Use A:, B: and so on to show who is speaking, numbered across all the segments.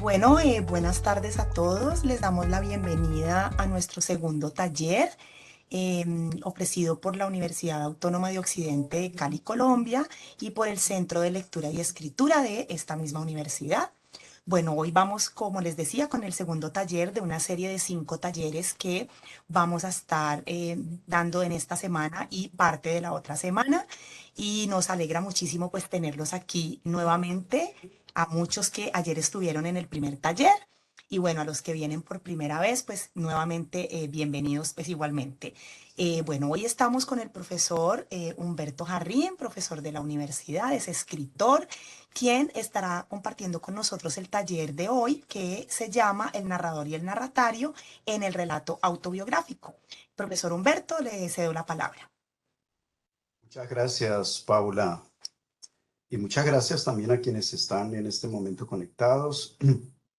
A: Bueno, buenas tardes a todos. Les damos la bienvenida a nuestro segundo taller ofrecido por la Universidad Autónoma de Occidente de Cali, Colombia, y por el Centro de Lectura y Escritura de esta misma universidad. Bueno, hoy vamos, como les decía, con el segundo taller de una serie de 5 talleres que vamos a estar dando en esta semana y parte de la otra semana. Y nos alegra muchísimo pues tenerlos aquí nuevamente, a muchos que ayer estuvieron en el primer taller. Y bueno, a los que vienen por primera vez, pues nuevamente bienvenidos pues igualmente. Bueno, hoy estamos con el profesor Humberto Jarrín, profesor de la universidad, es escritor, quien estará compartiendo con nosotros el taller de hoy que se llama El narrador y el narratario en el relato autobiográfico. Profesor Humberto, le cedo la palabra.
B: Muchas gracias, Paula. Y muchas gracias también a quienes están en este momento conectados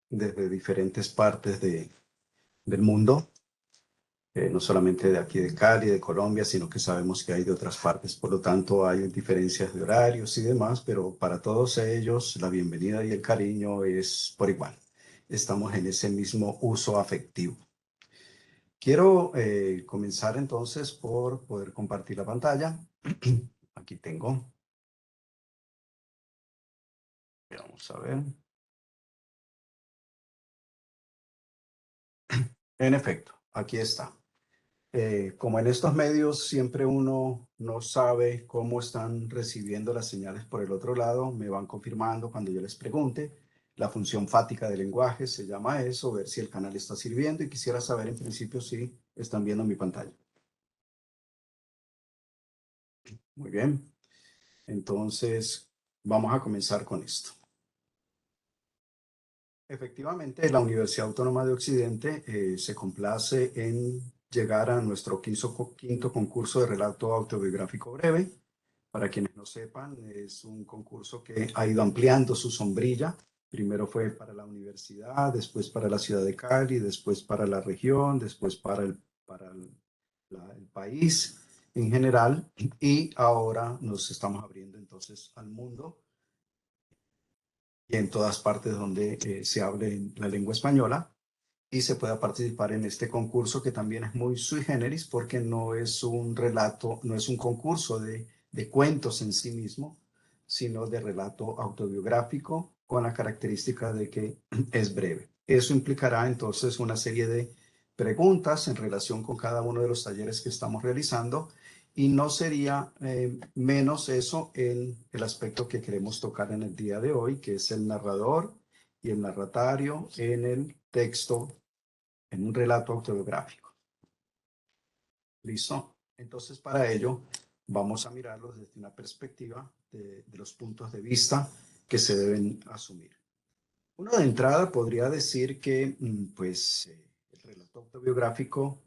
B: desde diferentes partes del mundo, no solamente de aquí de Cali, de Colombia, sino que sabemos que hay de otras partes. Por lo tanto, hay diferencias de horarios y demás, pero para todos ellos la bienvenida y el cariño es por igual. Estamos en ese mismo uso afectivo. Quiero comenzar entonces por poder compartir la pantalla. Aquí tengo. Vamos a ver. En efecto, aquí está. Como en estos medios siempre uno no sabe cómo están recibiendo las señales por el otro lado, me van confirmando cuando yo les pregunte. La función fática del lenguaje se llama eso, ver si el canal está sirviendo y quisiera saber en principio si están viendo mi pantalla. Muy bien, entonces vamos a comenzar con esto. Efectivamente, la Universidad Autónoma de Occidente se complace en llegar a nuestro quinto concurso de relato autobiográfico breve. Para quienes no sepan, es un concurso que ha ido ampliando su sombrilla. Primero fue para la universidad, después para la ciudad de Cali, después para la región, después para el país en general. Y ahora nos estamos abriendo entonces al mundo y en todas partes donde se hable la lengua española y se pueda participar en este concurso que también es muy sui generis porque no es un relato, no es un concurso de cuentos en sí mismo, sino de relato autobiográfico con la característica de que es breve. Eso implicará entonces una serie de preguntas en relación con cada uno de los talleres que estamos realizando y no sería menos eso en el aspecto que queremos tocar en el día de hoy, que es el narrador y el narratario en el texto, en un relato autobiográfico. ¿Listo? Entonces, para ello, vamos a mirarlo desde una perspectiva de los puntos de vista que se deben asumir. Uno de entrada podría decir que, pues, el relato autobiográfico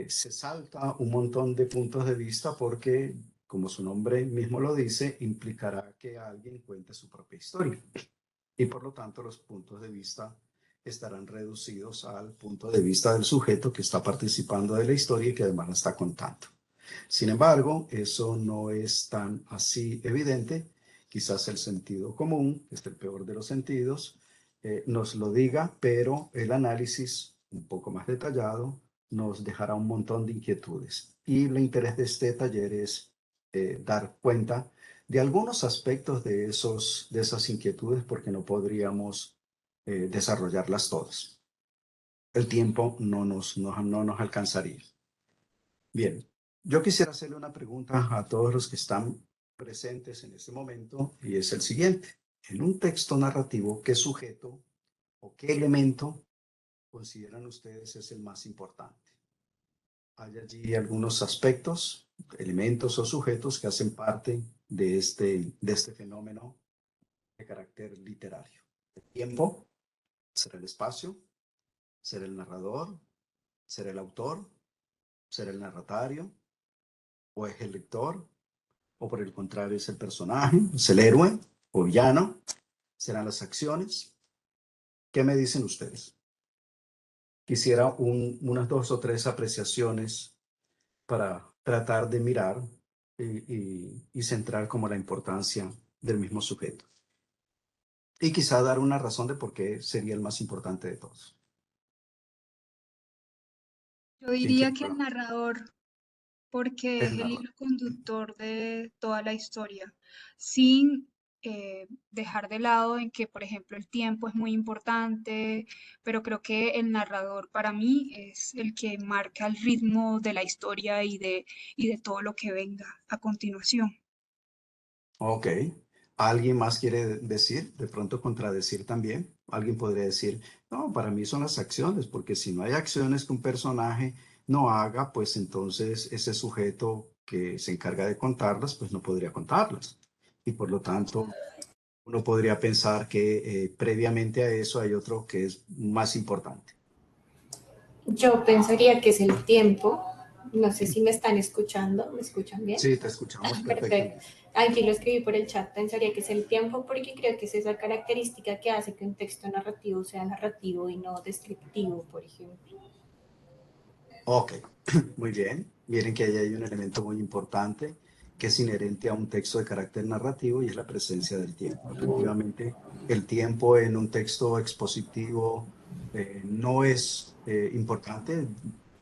B: se salta un montón de puntos de vista porque, como su nombre mismo lo dice, implicará que alguien cuente su propia historia. Y por lo tanto, los puntos de vista estarán reducidos al punto de vista del sujeto que está participando de la historia y que además la está contando. Sin embargo, eso no es tan así evidente. Quizás el sentido común, que es el peor de los sentidos, nos lo diga, pero el análisis un poco más detallado nos dejará un montón de inquietudes. Y el interés de este taller es dar cuenta de algunos aspectos de esas inquietudes porque no podríamos desarrollarlas todas. El tiempo no nos alcanzaría. Bien, yo quisiera hacerle una pregunta a todos los que están presentes en este momento y es el siguiente. En un texto narrativo, ¿qué sujeto o qué elemento consideran ustedes es el más importante? Hay allí algunos aspectos, elementos o sujetos que hacen parte de este fenómeno de carácter literario. El tiempo, será el espacio, será el narrador, será el autor, será el narratario, o es el lector, o por el contrario es el personaje, es el héroe o villano, serán las acciones. ¿Qué me dicen ustedes? Quisiera unas dos o tres apreciaciones para tratar de mirar y centrar como la importancia del mismo sujeto. y quizá dar una razón de por qué sería el más importante de todos.
C: Yo
B: ¿Quién
C: diría
B: quiere
C: que el
B: hablar?
C: narrador, porque es
B: El
C: el
B: narrador.
C: hilo conductor de toda la historia, sin dejar de lado en que, por ejemplo, el tiempo es muy importante, pero creo que el narrador para mí es el que marca el ritmo de la historia y de todo lo que venga a continuación.
B: Ok. ¿Alguien más quiere decir, de pronto contradecir también? Alguien podría decir, no, para mí son las acciones, porque si no hay acciones que un personaje no haga, pues entonces ese sujeto que se encarga de contarlas, pues no podría contarlas. Y por lo tanto, uno podría pensar que previamente a eso hay otro que es más importante.
D: Yo pensaría que es el tiempo. No sé si me están escuchando. ¿Me escuchan bien?
B: Sí, te escuchamos
D: Perfecto.
B: perfectamente.
D: Aquí lo escribí por el chat. Pensaría que es el tiempo porque creo que es esa característica que hace que un texto narrativo sea narrativo y no descriptivo, por ejemplo.
B: Ok, muy bien. Miren que ahí hay un elemento muy importante que es inherente a un texto de carácter narrativo y es la presencia del tiempo. Efectivamente, el tiempo en un texto expositivo no es importante,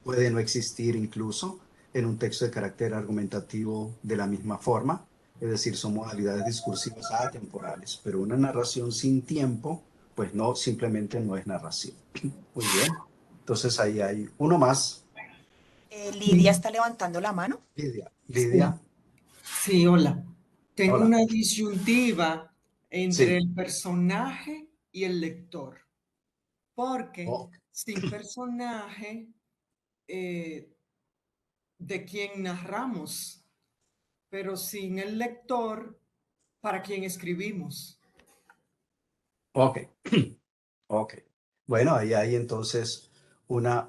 B: puede no existir incluso en un texto de carácter argumentativo de la misma forma, es decir, son modalidades discursivas atemporales, pero una narración sin tiempo, pues no, simplemente no es narración. Muy bien. Entonces ahí hay uno más.
A: Lidia está levantando la mano.
B: Lidia,
E: Sí,
B: Lidia,
E: sí, hola. Tengo
B: hola.
E: una disyuntiva entre
B: Sí.
E: el personaje y el lector, porque
B: Oh,
E: sin personaje, eh, ¿de quién narramos? Pero sin el lector, ¿para quién escribimos?
B: ok, ok. Bueno, ahí hay entonces una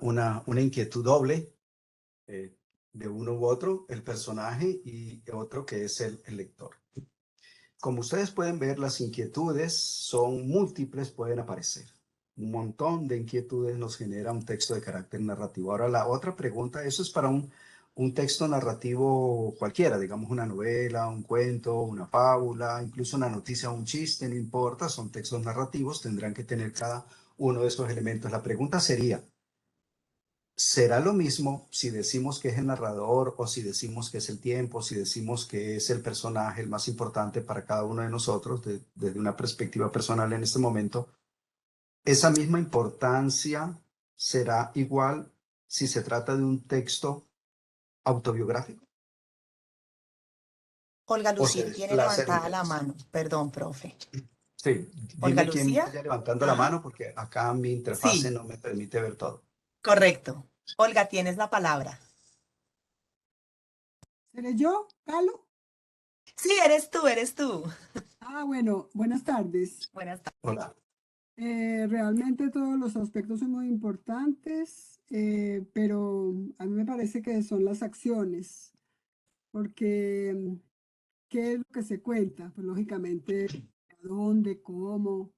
B: inquietud doble eh, de uno u otro, el personaje y otro que es el lector. Como ustedes pueden ver, las inquietudes son múltiples, pueden aparecer. Un montón de inquietudes nos genera un texto de carácter narrativo. Ahora, la otra pregunta, eso es para un texto narrativo cualquiera, digamos una novela, un cuento, una fábula, incluso una noticia, un chiste, no importa, son textos narrativos, tendrán que tener cada uno de esos elementos. La pregunta sería, ¿será lo mismo si decimos que es el narrador o si decimos que es el tiempo, si decimos que es el personaje el más importante para cada uno de nosotros desde una perspectiva personal en este momento? ¿Esa misma importancia será igual si se trata de un texto autobiográfico
A: Olga
B: o se
A: Lucía tiene
B: desplaza en un
A: levantada la
B: texto?
A: mano. Perdón, profe.
B: Sí,
A: Olga
B: dime quién
A: Lucía.
B: vaya levantando la
A: Ajá.
B: mano porque acá mi interfase
A: Sí,
B: no me permite ver todo.
A: correcto. Olga, tienes la palabra.
F: ¿Seré yo, Carlos?
A: Sí, eres tú, eres tú.
F: Ah, bueno, buenas tardes.
A: Buenas tardes.
B: Hola.
F: Realmente todos los aspectos son muy importantes, pero a mí me parece que son las acciones, porque ¿qué es lo que se cuenta? Pues lógicamente, dónde, cómo,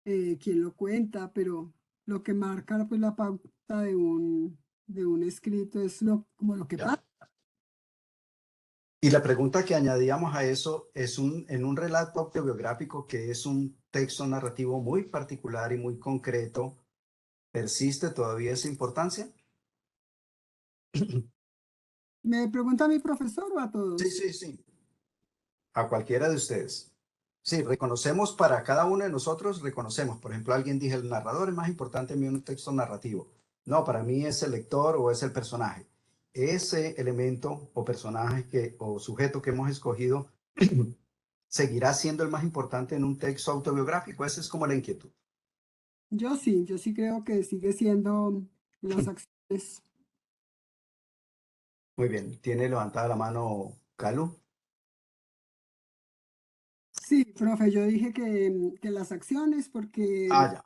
F: quién lo cuenta, pero lo que marca pues la pauta de un escrito es como lo que
B: Ya.
F: pasa.
B: Y la pregunta que añadíamos a eso es en un relato autobiográfico que es un texto narrativo muy particular y muy concreto, ¿persiste todavía esa importancia?
F: ¿Me pregunta a mi profesor o a
B: Sí,
F: todos?
B: sí, sí. A cualquiera de ustedes. Sí, reconocemos para cada uno de nosotros, reconocemos. Por ejemplo, alguien dijo, el narrador es más importante en un texto narrativo. No, para mí es el lector o es el personaje. Ese elemento o personaje o sujeto que hemos escogido seguirá siendo el más importante en un texto autobiográfico. Esa es como la inquietud.
F: Yo sí creo que sigue siendo las acciones.
B: Muy bien. ¿Tiene levantada la mano Calu?
F: Sí, profe, yo dije que las acciones,
B: Ah, ya.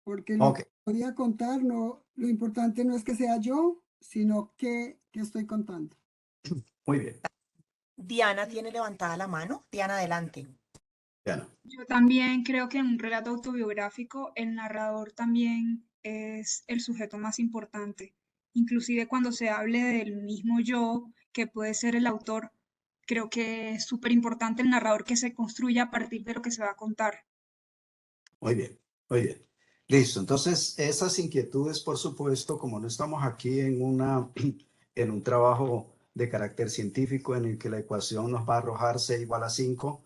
F: porque lo
B: Ok.
F: que podía contar, no, lo importante no es que sea yo, sino que estoy contando.
B: Muy bien.
A: Diana tiene levantada la mano. Diana, adelante.
B: Diana.
C: Yo también creo que en un relato autobiográfico el narrador también es el sujeto más importante. Inclusive cuando se hable del mismo yo, que puede ser el autor, creo que es súper importante el narrador que se construya a partir de lo que se va a contar.
B: Muy bien, muy bien. Listo. Entonces, esas inquietudes, por supuesto, como no estamos aquí en en un trabajo de carácter científico en el que la ecuación nos va a arrojar C igual a 5,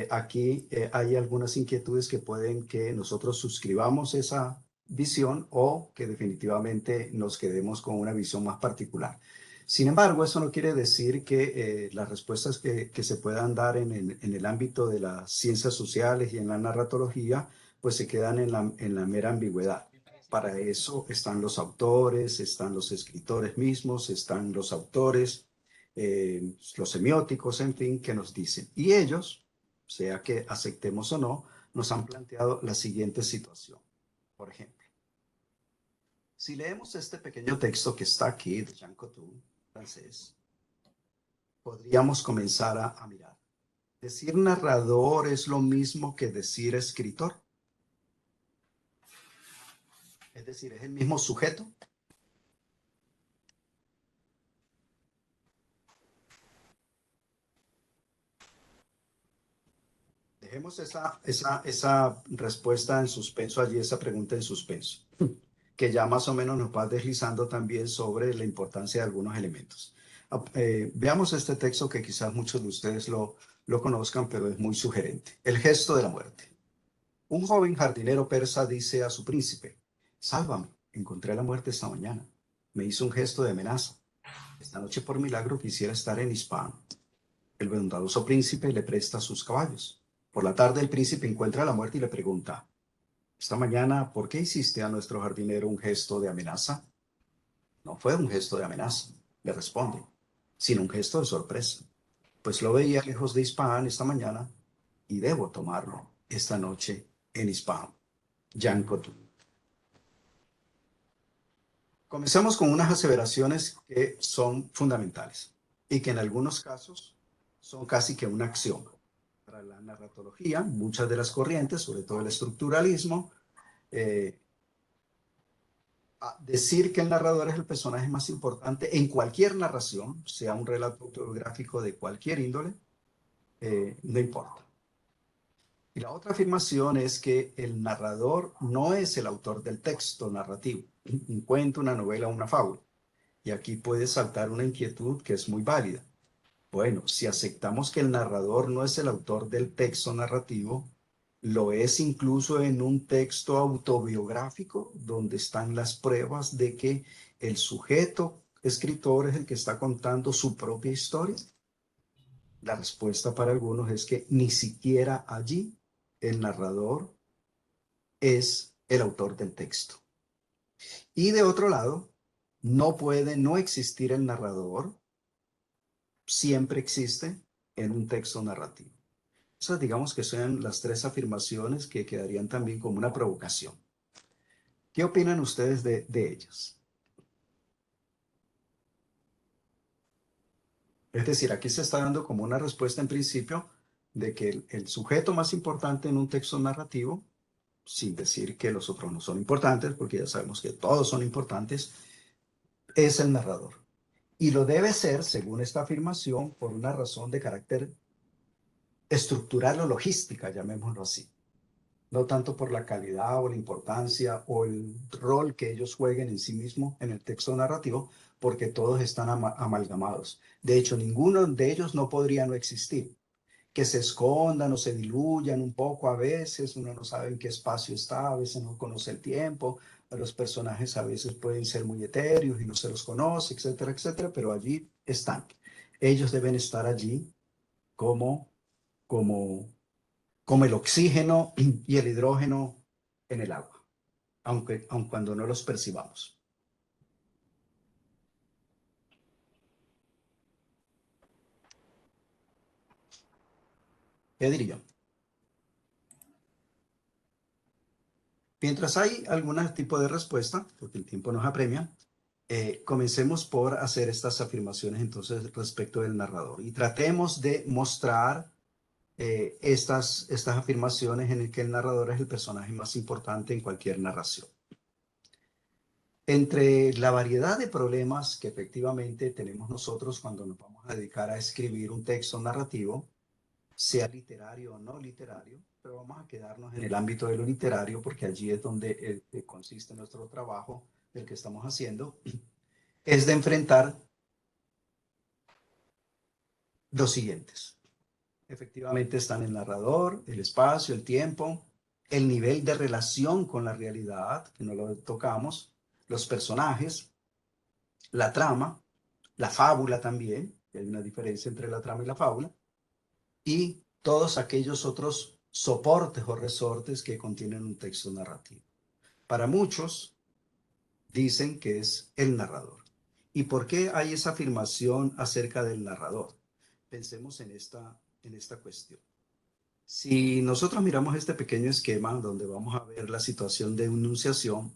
B: aquí hay algunas inquietudes que pueden que nosotros suscribamos esa visión o que definitivamente nos quedemos con una visión más particular. Sin embargo, eso no quiere decir que las respuestas que se puedan dar en el ámbito de las ciencias sociales y en la narratología, pues se quedan en la mera ambigüedad. Para eso están los autores, están los escritores mismos, están los autores, los semióticos, en fin, que nos dicen. Y ellos, sea que aceptemos o no, nos han planteado la siguiente situación. Por ejemplo, si leemos este pequeño texto que está aquí de Jean Cocteau, francés, podríamos comenzar a mirar. ¿Decir narrador es lo mismo que decir escritor? Es decir, ¿es el mismo sujeto? Dejemos esa respuesta en suspenso allí, esa pregunta en suspenso, que ya más o menos nos va deslizando también sobre la importancia de algunos elementos. Veamos este texto que quizás muchos de ustedes lo conozcan, pero es muy sugerente. El gesto de la muerte. Un joven jardinero persa dice a su príncipe: sálvame, encontré la muerte esta mañana. Me hizo un gesto de amenaza. Esta noche por milagro quisiera estar en Ispahan. El bondadoso príncipe le presta sus caballos. Por la tarde el príncipe encuentra la muerte y le pregunta: esta mañana, ¿por qué hiciste a nuestro jardinero un gesto de amenaza? No fue un gesto de amenaza, le responde, sino un gesto de sorpresa, pues lo veía lejos de Ispahan esta mañana y debo tomarlo esta noche en Ispahan. Jean Cocteau. Comencemos con unas aseveraciones que son fundamentales y que en algunos casos son casi que un axioma. Para la narratología, muchas de las corrientes, sobre todo el estructuralismo, decir que el narrador es el personaje más importante en cualquier narración, sea un relato autobiográfico de cualquier índole, no importa. Y la otra afirmación es que el narrador no es el autor del texto narrativo, un cuento, una novela, una fábula. Y aquí puede saltar una inquietud que es muy válida. Bueno, si aceptamos que el narrador no es el autor del texto narrativo, lo es incluso en un texto autobiográfico donde están las pruebas de que el sujeto escritor es el que está contando su propia historia. La respuesta para algunos es que ni siquiera allí el narrador es el autor del texto. Y de otro lado, no puede no existir el narrador, siempre existe en un texto narrativo. Esas digamos que son las tres afirmaciones que quedarían también como una provocación. ¿Qué opinan ustedes de ellas? Es decir, aquí se está dando como una respuesta en principio de que el sujeto más importante en un texto narrativo, sin decir que los otros no son importantes, porque ya sabemos que todos son importantes, es el narrador. Y lo debe ser, según esta afirmación, por una razón de carácter estructural o logística, llamémoslo así. No tanto por la calidad o la importancia o el rol que ellos jueguen en sí mismo en el texto narrativo, porque todos están amalgamados. De hecho, ninguno de ellos no podría no existir. Que se escondan o se diluyan un poco a veces, uno no sabe en qué espacio está, a veces no conoce el tiempo, los personajes a veces pueden ser muy etéreos y no se los conoce, etcétera, etcétera, pero allí están. Ellos deben estar allí como, como como el oxígeno y el hidrógeno en el agua, aun cuando no los percibamos. ¿Qué diría? Mientras hay algún tipo de respuesta, porque el tiempo nos apremia, comencemos por hacer estas afirmaciones entonces respecto del narrador y tratemos de mostrar estas afirmaciones en el que el narrador es el personaje más importante en cualquier narración. Entre la variedad de problemas que efectivamente tenemos nosotros cuando nos vamos a dedicar a escribir un texto narrativo, sea literario o no literario, pero vamos a quedarnos en el ámbito de lo literario porque allí es donde consiste nuestro trabajo, el que estamos haciendo, es de enfrentar los siguientes. Efectivamente están el narrador, el espacio, el tiempo, el nivel de relación con la realidad, que no lo tocamos, los personajes, la trama, la fábula también, que hay una diferencia entre la trama y la fábula, y todos aquellos otros soportes o resortes que contienen un texto narrativo. Para muchos dicen que es el narrador. ¿Y por qué hay esa afirmación acerca del narrador? Pensemos en esta cuestión. Si nosotros miramos este pequeño esquema donde vamos a ver la situación de enunciación,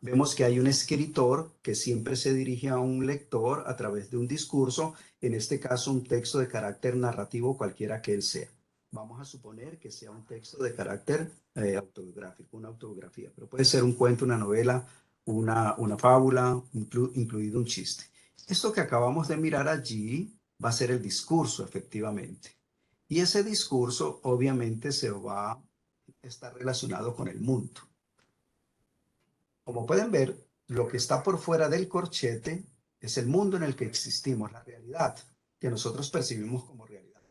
B: vemos que hay un escritor que siempre se dirige a un lector a través de un discurso, en este caso un texto de carácter narrativo cualquiera que él sea. Vamos a suponer que sea un texto de carácter autobiográfico, una autobiografía, pero puede ser un cuento, una novela, una fábula, incluido un chiste. Esto que acabamos de mirar allí va a ser el discurso, efectivamente. Y ese discurso obviamente se va a estar relacionado con el mundo. Como pueden ver, lo que está por fuera del corchete es el mundo en el que existimos, la realidad que nosotros percibimos como realidad.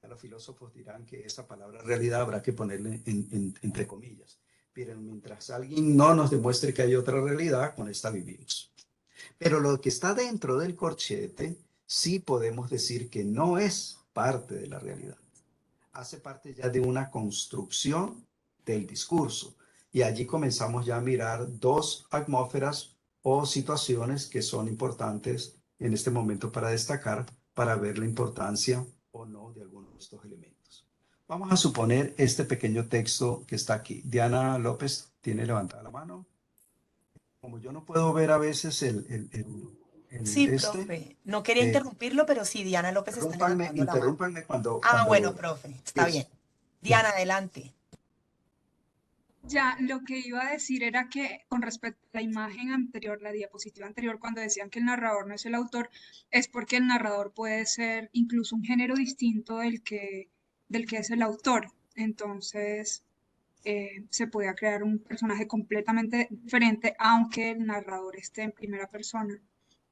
B: Los filósofos dirán que esa palabra realidad habrá que ponerle entre comillas. Pero mientras alguien no nos demuestre que hay otra realidad, con esta vivimos. Pero lo que está dentro del corchete, sí podemos decir que no es parte de la realidad. Hace parte ya de una construcción del discurso. Y allí comenzamos ya a mirar dos atmósferas o situaciones que son importantes en este momento para destacar, para ver la importancia o no de algunos de estos elementos. Vamos a suponer este pequeño texto que está aquí. Diana López tiene levantada la mano. Como yo no puedo ver a veces
A: Sí, profe. No quería
B: eh,
A: interrumpirlo, pero sí, Diana López está levantando la mano.
B: interrúmpanme cuando,
A: Ah, bueno, profe, está bien.
B: eso.
A: Diana, adelante.
C: Ya, lo que iba a decir era que con respecto a la imagen anterior, la diapositiva anterior, cuando decían que el narrador no es el autor, es porque el narrador puede ser incluso un género distinto del que es el autor. Entonces, se podía crear un personaje completamente diferente, aunque el narrador esté en primera persona.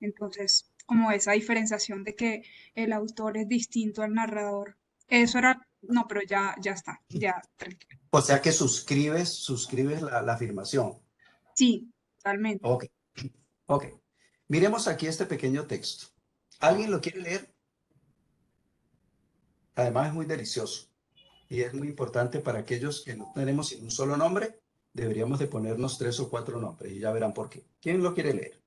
C: Entonces, como esa diferenciación de que el autor es distinto al narrador. Eso era, no, pero ya está, ya, tranquilo.
B: O sea que suscribes la afirmación.
C: Sí, totalmente.
B: Ok, ok. Miremos aquí este pequeño texto. ¿Alguien lo quiere leer? Además es muy delicioso y es muy importante para aquellos que no tenemos un solo nombre. Deberíamos de ponernos 3 o 4 nombres y ya verán por qué. ¿Quién lo quiere leer?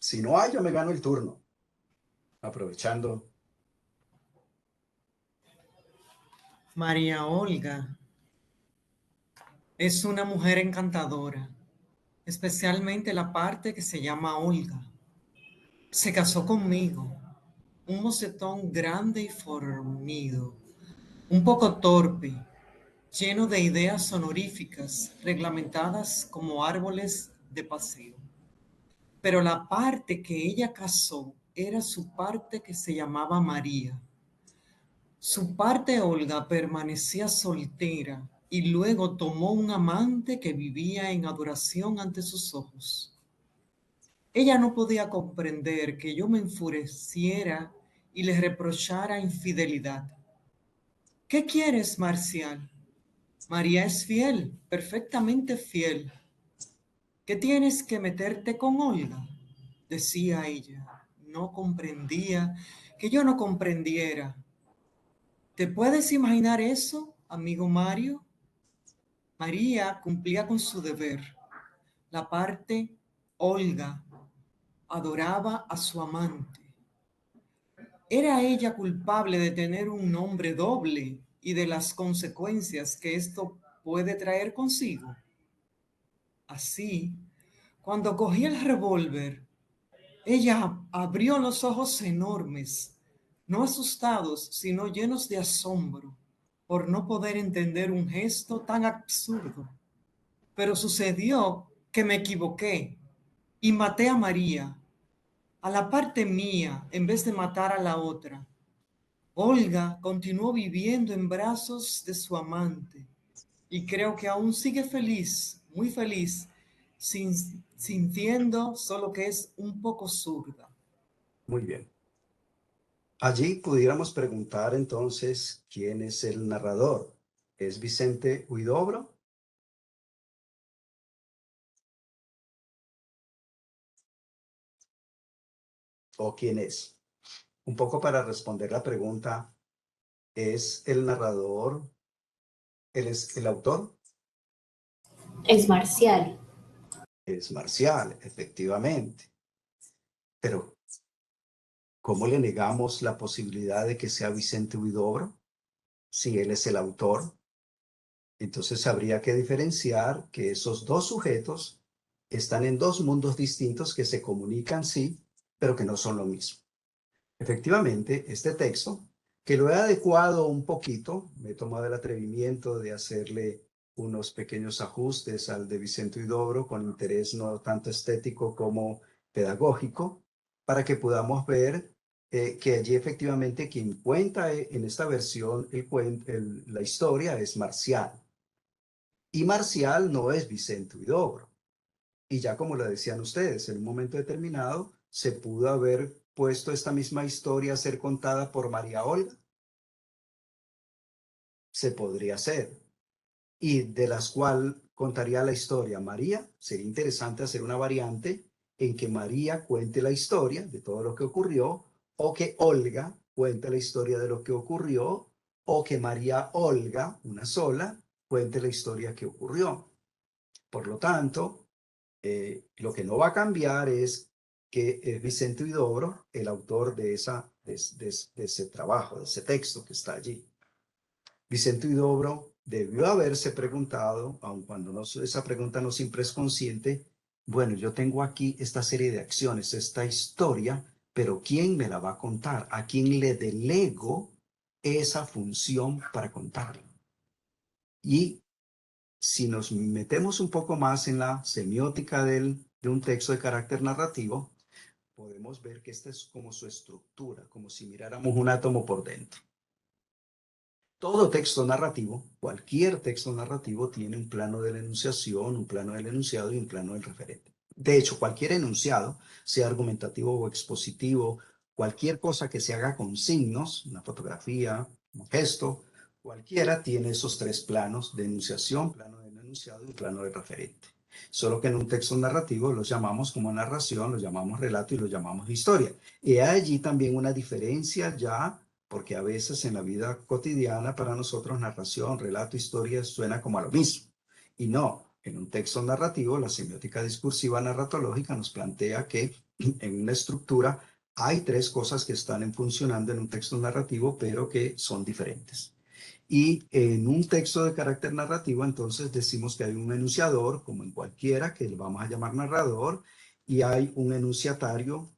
B: Si no hay, yo me gano el turno. Aprovechando.
E: María Olga es una mujer encantadora, especialmente la parte que se llama Olga. Se casó conmigo, un mocetón grande y fornido, un poco torpe, lleno de ideas honoríficas, reglamentadas como árboles de paseo. Pero la parte que ella casó era su parte que se llamaba María. Su parte Olga permanecía soltera y luego tomó un amante que vivía en adoración ante sus ojos. Ella no podía comprender que yo me enfureciera y le reprochara infidelidad. ¿Qué quieres, Marcial? María es fiel, perfectamente fiel. ¿Qué tienes que meterte con Olga? Decía ella. No comprendía que yo no comprendiera. ¿Te puedes imaginar eso, amigo Mario? María cumplía con su deber. La parte Olga adoraba a su amante. ¿Era ella culpable de tener un nombre doble y de las consecuencias que esto puede traer consigo? Así, cuando cogí el revólver, ella abrió los ojos enormes, no asustados, sino llenos de asombro, por no poder entender un gesto tan absurdo. pero sucedió que me equivoqué y maté a María, a la parte mía, en vez de matar a la otra. Olga continuó viviendo en brazos de su amante y creo que aún sigue feliz, muy feliz, sintiendo solo que es un poco zurda.
B: Muy bien. Allí pudiéramos preguntar entonces, ¿quién es el narrador? ¿Es Vicente Huidobro? ¿O quién es? Un poco para responder la pregunta, ¿es el narrador, él es el autor?
D: Es Marcial.
B: Es Marcial, efectivamente. Pero, ¿cómo le negamos la posibilidad de que sea Vicente Huidobro? Si él es el autor, entonces habría que diferenciar que esos dos sujetos están en dos mundos distintos que se comunican, sí, pero que no son lo mismo. Efectivamente, este texto, que lo he adecuado un poquito, me he tomado el atrevimiento de hacerle unos pequeños ajustes al de Vicente Huidobro con interés no tanto estético como pedagógico, para que podamos ver que allí efectivamente quien cuenta en esta versión la historia es Marcial. Y Marcial no es Vicente Huidobro. Y ya como lo decían ustedes, en un momento determinado se pudo haber puesto esta misma historia a ser contada por María Olga. Se podría hacer. Y de las cuales contaría la historia María. Sería interesante hacer una variante en que María cuente la historia de todo lo que ocurrió, o que Olga cuente la historia de lo que ocurrió, o que María Olga, una sola, cuente la historia que ocurrió. Por lo tanto, lo que no va a cambiar es que es Vicente Huidobro el autor de ese trabajo, de ese texto que está allí. Vicente Huidobro debió haberse preguntado, aun cuando esa pregunta no siempre es consciente, bueno, yo tengo aquí esta serie de acciones, esta historia, pero ¿quién me la va a contar? ¿A quién le delego esa función para contarla? Y si nos metemos un poco más en la semiótica de un texto de carácter narrativo, podemos ver que esta es como su estructura, como si miráramos un átomo por dentro. Todo texto narrativo, cualquier texto narrativo, tiene un plano de la enunciación, un plano del enunciado y un plano del referente. De hecho, cualquier enunciado, sea argumentativo o expositivo, cualquier cosa que se haga con signos, una fotografía, un gesto, cualquiera tiene esos tres planos de enunciación, plano del enunciado y plano del referente. Solo que en un texto narrativo lo llamamos como narración, lo llamamos relato y lo llamamos historia. Y hay allí también una diferencia ya, porque a veces en la vida cotidiana para nosotros narración, relato, historia suena como a lo mismo. Y no, en un texto narrativo, la semiótica discursiva narratológica nos plantea que en una estructura hay tres cosas que están funcionando en un texto narrativo, pero que son diferentes. Y en un texto de carácter narrativo, entonces decimos que hay un enunciador, como en cualquiera, que le vamos a llamar narrador, y hay un enunciatario,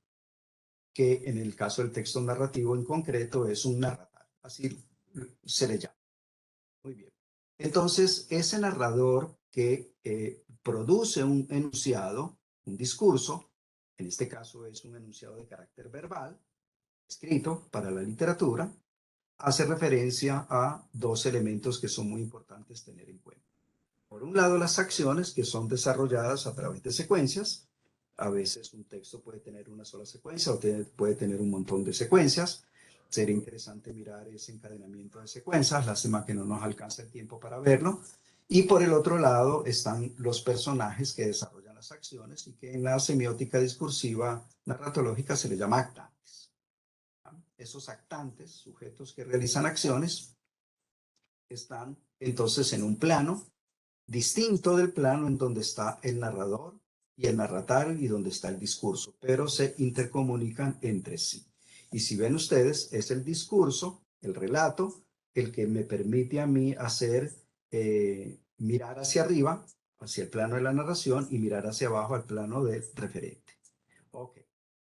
B: que en el caso del texto narrativo en concreto es un narrador. Así se le llama. Muy bien. Entonces, ese narrador que produce un enunciado, un discurso, en este caso es un enunciado de carácter verbal, escrito para la literatura, hace referencia a dos elementos que son muy importantes tener en cuenta. Por un lado, las acciones que son desarrolladas a través de secuencias. A veces un texto puede tener una sola secuencia o puede tener un montón de secuencias. Sería interesante mirar ese encadenamiento de secuencias, lástima que no nos alcanza el tiempo para verlo. Y por el otro lado están los personajes que desarrollan las acciones y que en la semiótica discursiva narratológica se les llama actantes. Esos actantes, sujetos que realizan acciones, están entonces en un plano distinto del plano en donde está el narrador y el narratario y donde está el discurso, pero se intercomunican entre sí. Y si ven ustedes, es el discurso, el relato, el que me permite a mí hacer, mirar hacia arriba, hacia el plano de la narración, y mirar hacia abajo al plano del referente. Ok.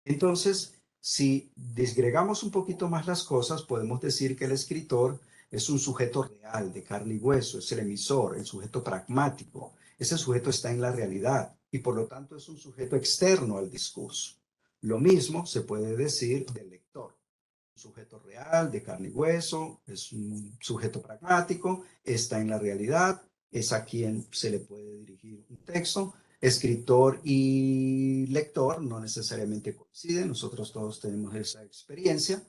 B: Entonces, si disgregamos un poquito más las cosas, podemos decir que el escritor es un sujeto real, de carne y hueso, es el emisor, el sujeto pragmático, ese sujeto está en la realidad y por lo tanto es un sujeto externo al discurso. Lo mismo se puede decir del lector. Un sujeto real, de carne y hueso, es un sujeto pragmático, está en la realidad, es a quien se le puede dirigir un texto. Escritor y lector no necesariamente coinciden, nosotros todos tenemos esa experiencia,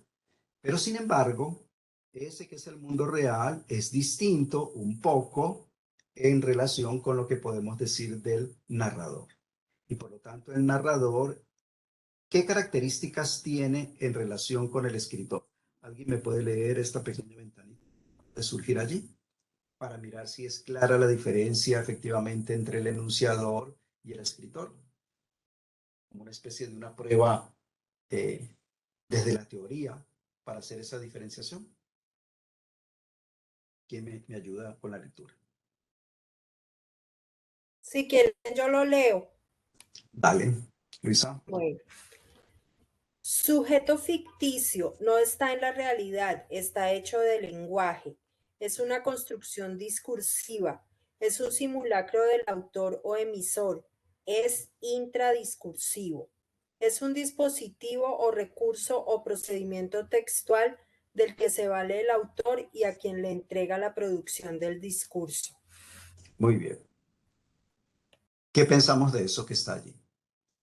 B: pero sin embargo, ese que es el mundo real es distinto un poco en relación con lo que podemos decir del narrador. Y por lo tanto, el narrador, ¿qué características tiene en relación con el escritor? ¿Alguien me puede leer esta pequeña ventanita de surgir allí? Para mirar si es clara la diferencia efectivamente entre el enunciador y el escritor. Como una especie de una prueba desde la teoría para hacer esa diferenciación. ¿Quién me ayuda con la lectura?
G: Si quieren, yo lo leo.
B: Dale, Luisa.
G: Bueno. Sujeto ficticio no está en la realidad, está hecho de lenguaje. Es una construcción discursiva. Es un simulacro del autor o emisor. Es intradiscursivo. Es un dispositivo o recurso o procedimiento textual del que se vale el autor y a quien le entrega la producción del discurso.
B: Muy bien. ¿Qué pensamos de eso que está allí?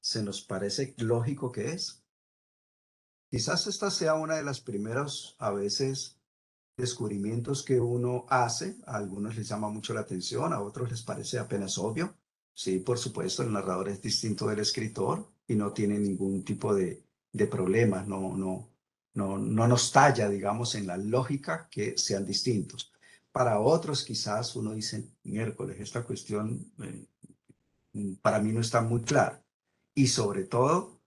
B: ¿Se nos parece lógico que es? Quizás esta sea una de las primeros, a veces, descubrimientos que uno hace. A algunos les llama mucho la atención, a otros les parece apenas obvio. Sí, por supuesto, el narrador es distinto del escritor y no tiene ningún tipo de problemas, no nos talla, digamos, en la lógica que sean distintos. Para otros quizás uno dice, miércoles, esta cuestión para mí no está muy clara. Y sobre todo,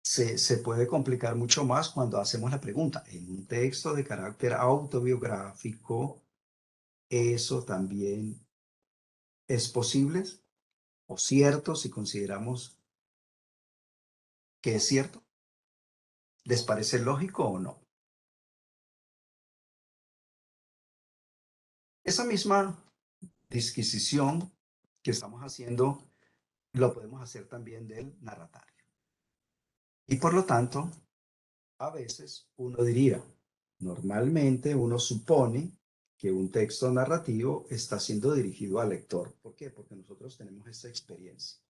B: se puede complicar mucho más cuando hacemos la pregunta. En un texto de carácter autobiográfico, ¿eso también es posible o cierto si consideramos que es cierto? ¿Les parece lógico o no? Esa misma disquisición que estamos haciendo, lo podemos hacer también del narratario. Y por lo tanto, a veces uno diría, normalmente uno supone que un texto narrativo está siendo dirigido al lector. ¿Por qué? Porque nosotros tenemos esa experiencia.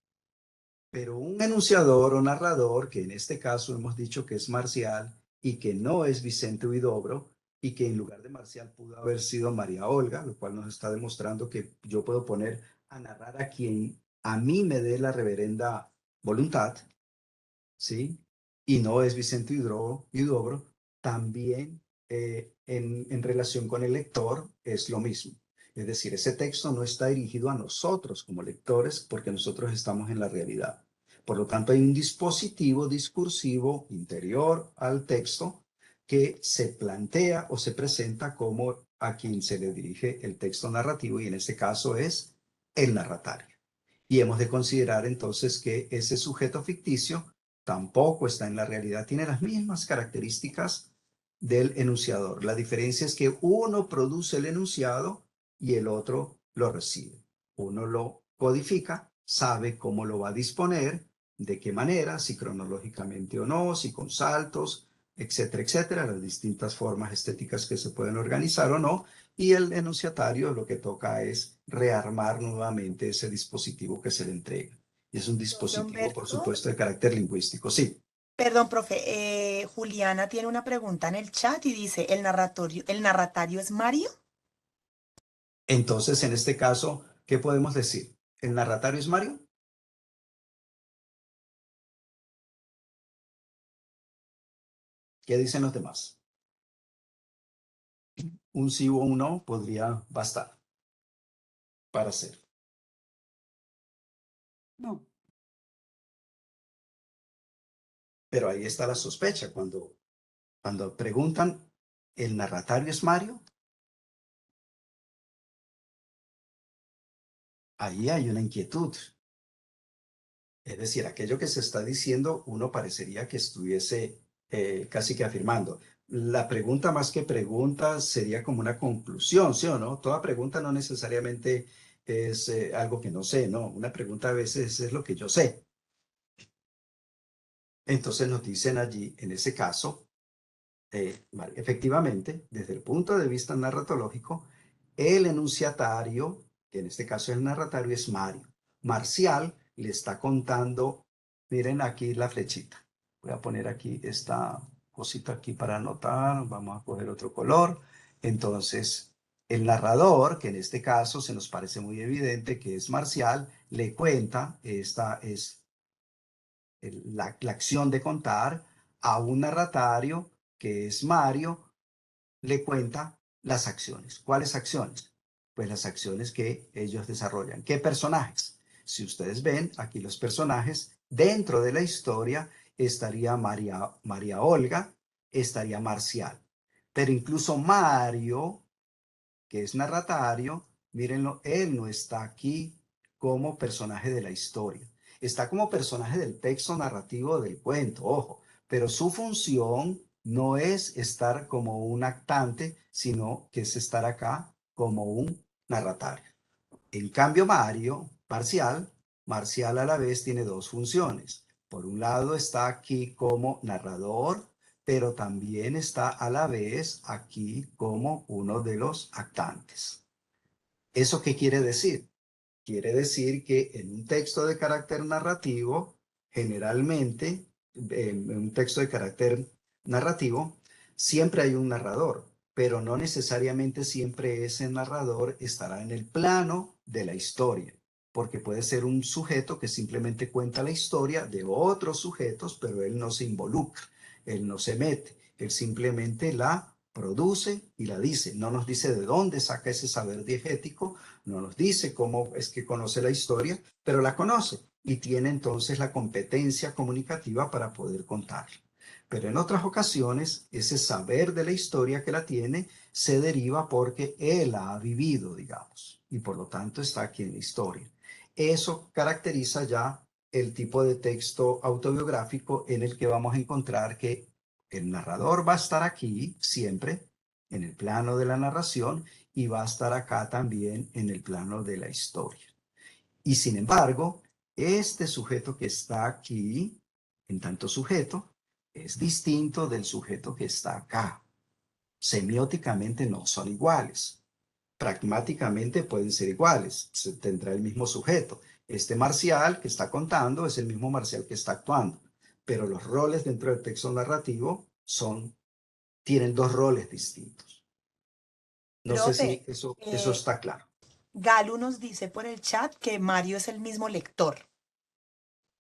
B: Pero un enunciador o narrador, que en este caso hemos dicho que es Marcial y que no es Vicente Huidobro, y que en lugar de Marcial pudo haber sido María Olga, lo cual nos está demostrando que yo puedo poner a narrar a quien a mí me dé la reverenda voluntad, ¿sí? Y no es Vicente Huidobro, también en relación con el lector es lo mismo. Es decir, ese texto no está dirigido a nosotros como lectores porque nosotros estamos en la realidad. Por lo tanto, hay un dispositivo discursivo interior al texto que se plantea o se presenta como a quien se le dirige el texto narrativo, y en este caso es el narratario. Y hemos de considerar entonces que ese sujeto ficticio tampoco está en la realidad, tiene las mismas características del enunciador. La diferencia es que uno produce el enunciado y el otro lo recibe. Uno lo codifica, sabe cómo lo va a disponer, de qué manera, si cronológicamente o no, si con saltos, etcétera, etcétera, las distintas formas estéticas que se pueden organizar o no. Y el enunciatario lo que toca es rearmar nuevamente ese dispositivo que se le entrega. Y es un dispositivo, por supuesto, de carácter lingüístico. Sí.
A: Perdón, profe. Juliana tiene una pregunta en el chat y dice, ¿el narratario es Mario?
B: Entonces, en este caso, ¿qué podemos decir? ¿El narratario es Mario? ¿Qué dicen los demás? Un sí o un no podría bastar para hacer.
F: No.
B: Pero ahí está la sospecha. Cuando preguntan, ¿el narratario es Mario? Ahí hay una inquietud. Es decir, aquello que se está diciendo, uno parecería que estuviese casi que afirmando. La pregunta más que pregunta sería como una conclusión, ¿sí o no? Toda pregunta no necesariamente es algo que no sé, ¿no? Una pregunta a veces es lo que yo sé. Entonces nos dicen allí, en ese caso, efectivamente, desde el punto de vista narratológico, el enunciatario, que en este caso es el narratario, es Mario. Marcial le está contando, miren aquí la flechita. Voy a poner aquí esta cosita aquí para anotar, vamos a coger otro color. Entonces, el narrador, que en este caso se nos parece muy evidente que es Marcial, le cuenta, esta es la acción de contar, a un narratario que es Mario, le cuenta las acciones. ¿Cuáles acciones? Pues las acciones que ellos desarrollan. ¿Qué personajes? Si ustedes ven aquí los personajes, dentro de la historia estaría María Olga, estaría Marcial. Pero incluso Mario, que es narratario, mírenlo, él no está aquí como personaje de la historia. Está como personaje del texto narrativo del cuento, ojo, pero su función no es estar como un actante, sino que es estar acá como un narratario. En cambio, Marcial a la vez tiene dos funciones. Por un lado está aquí como narrador, pero también está a la vez aquí como uno de los actantes. ¿Eso qué quiere decir? Quiere decir que en un texto de carácter narrativo, generalmente, en un texto de carácter narrativo, siempre hay un narrador, pero no necesariamente siempre ese narrador estará en el plano de la historia, porque puede ser un sujeto que simplemente cuenta la historia de otros sujetos, pero él no se involucra, él no se mete, él simplemente la produce y la dice. No nos dice de dónde saca ese saber diegético, no nos dice cómo es que conoce la historia, pero la conoce y tiene entonces la competencia comunicativa para poder contarla. Pero en otras ocasiones, ese saber de la historia que la tiene se deriva porque él la ha vivido, digamos, y por lo tanto está aquí en la historia. Eso caracteriza ya el tipo de texto autobiográfico en el que vamos a encontrar que el narrador va a estar aquí siempre, en el plano de la narración, y va a estar acá también en el plano de la historia. Y sin embargo, este sujeto que está aquí, en tanto sujeto, es distinto del sujeto que está acá. Semióticamente no son iguales. Pragmáticamente pueden ser iguales. Se tendrá el mismo sujeto. Este Marcial que está contando es el mismo Marcial que está actuando. Pero los roles dentro del texto narrativo tienen dos roles distintos. No sé si
A: Profe,
B: eso está claro.
A: Galu nos dice por el chat que Mario es el mismo lector.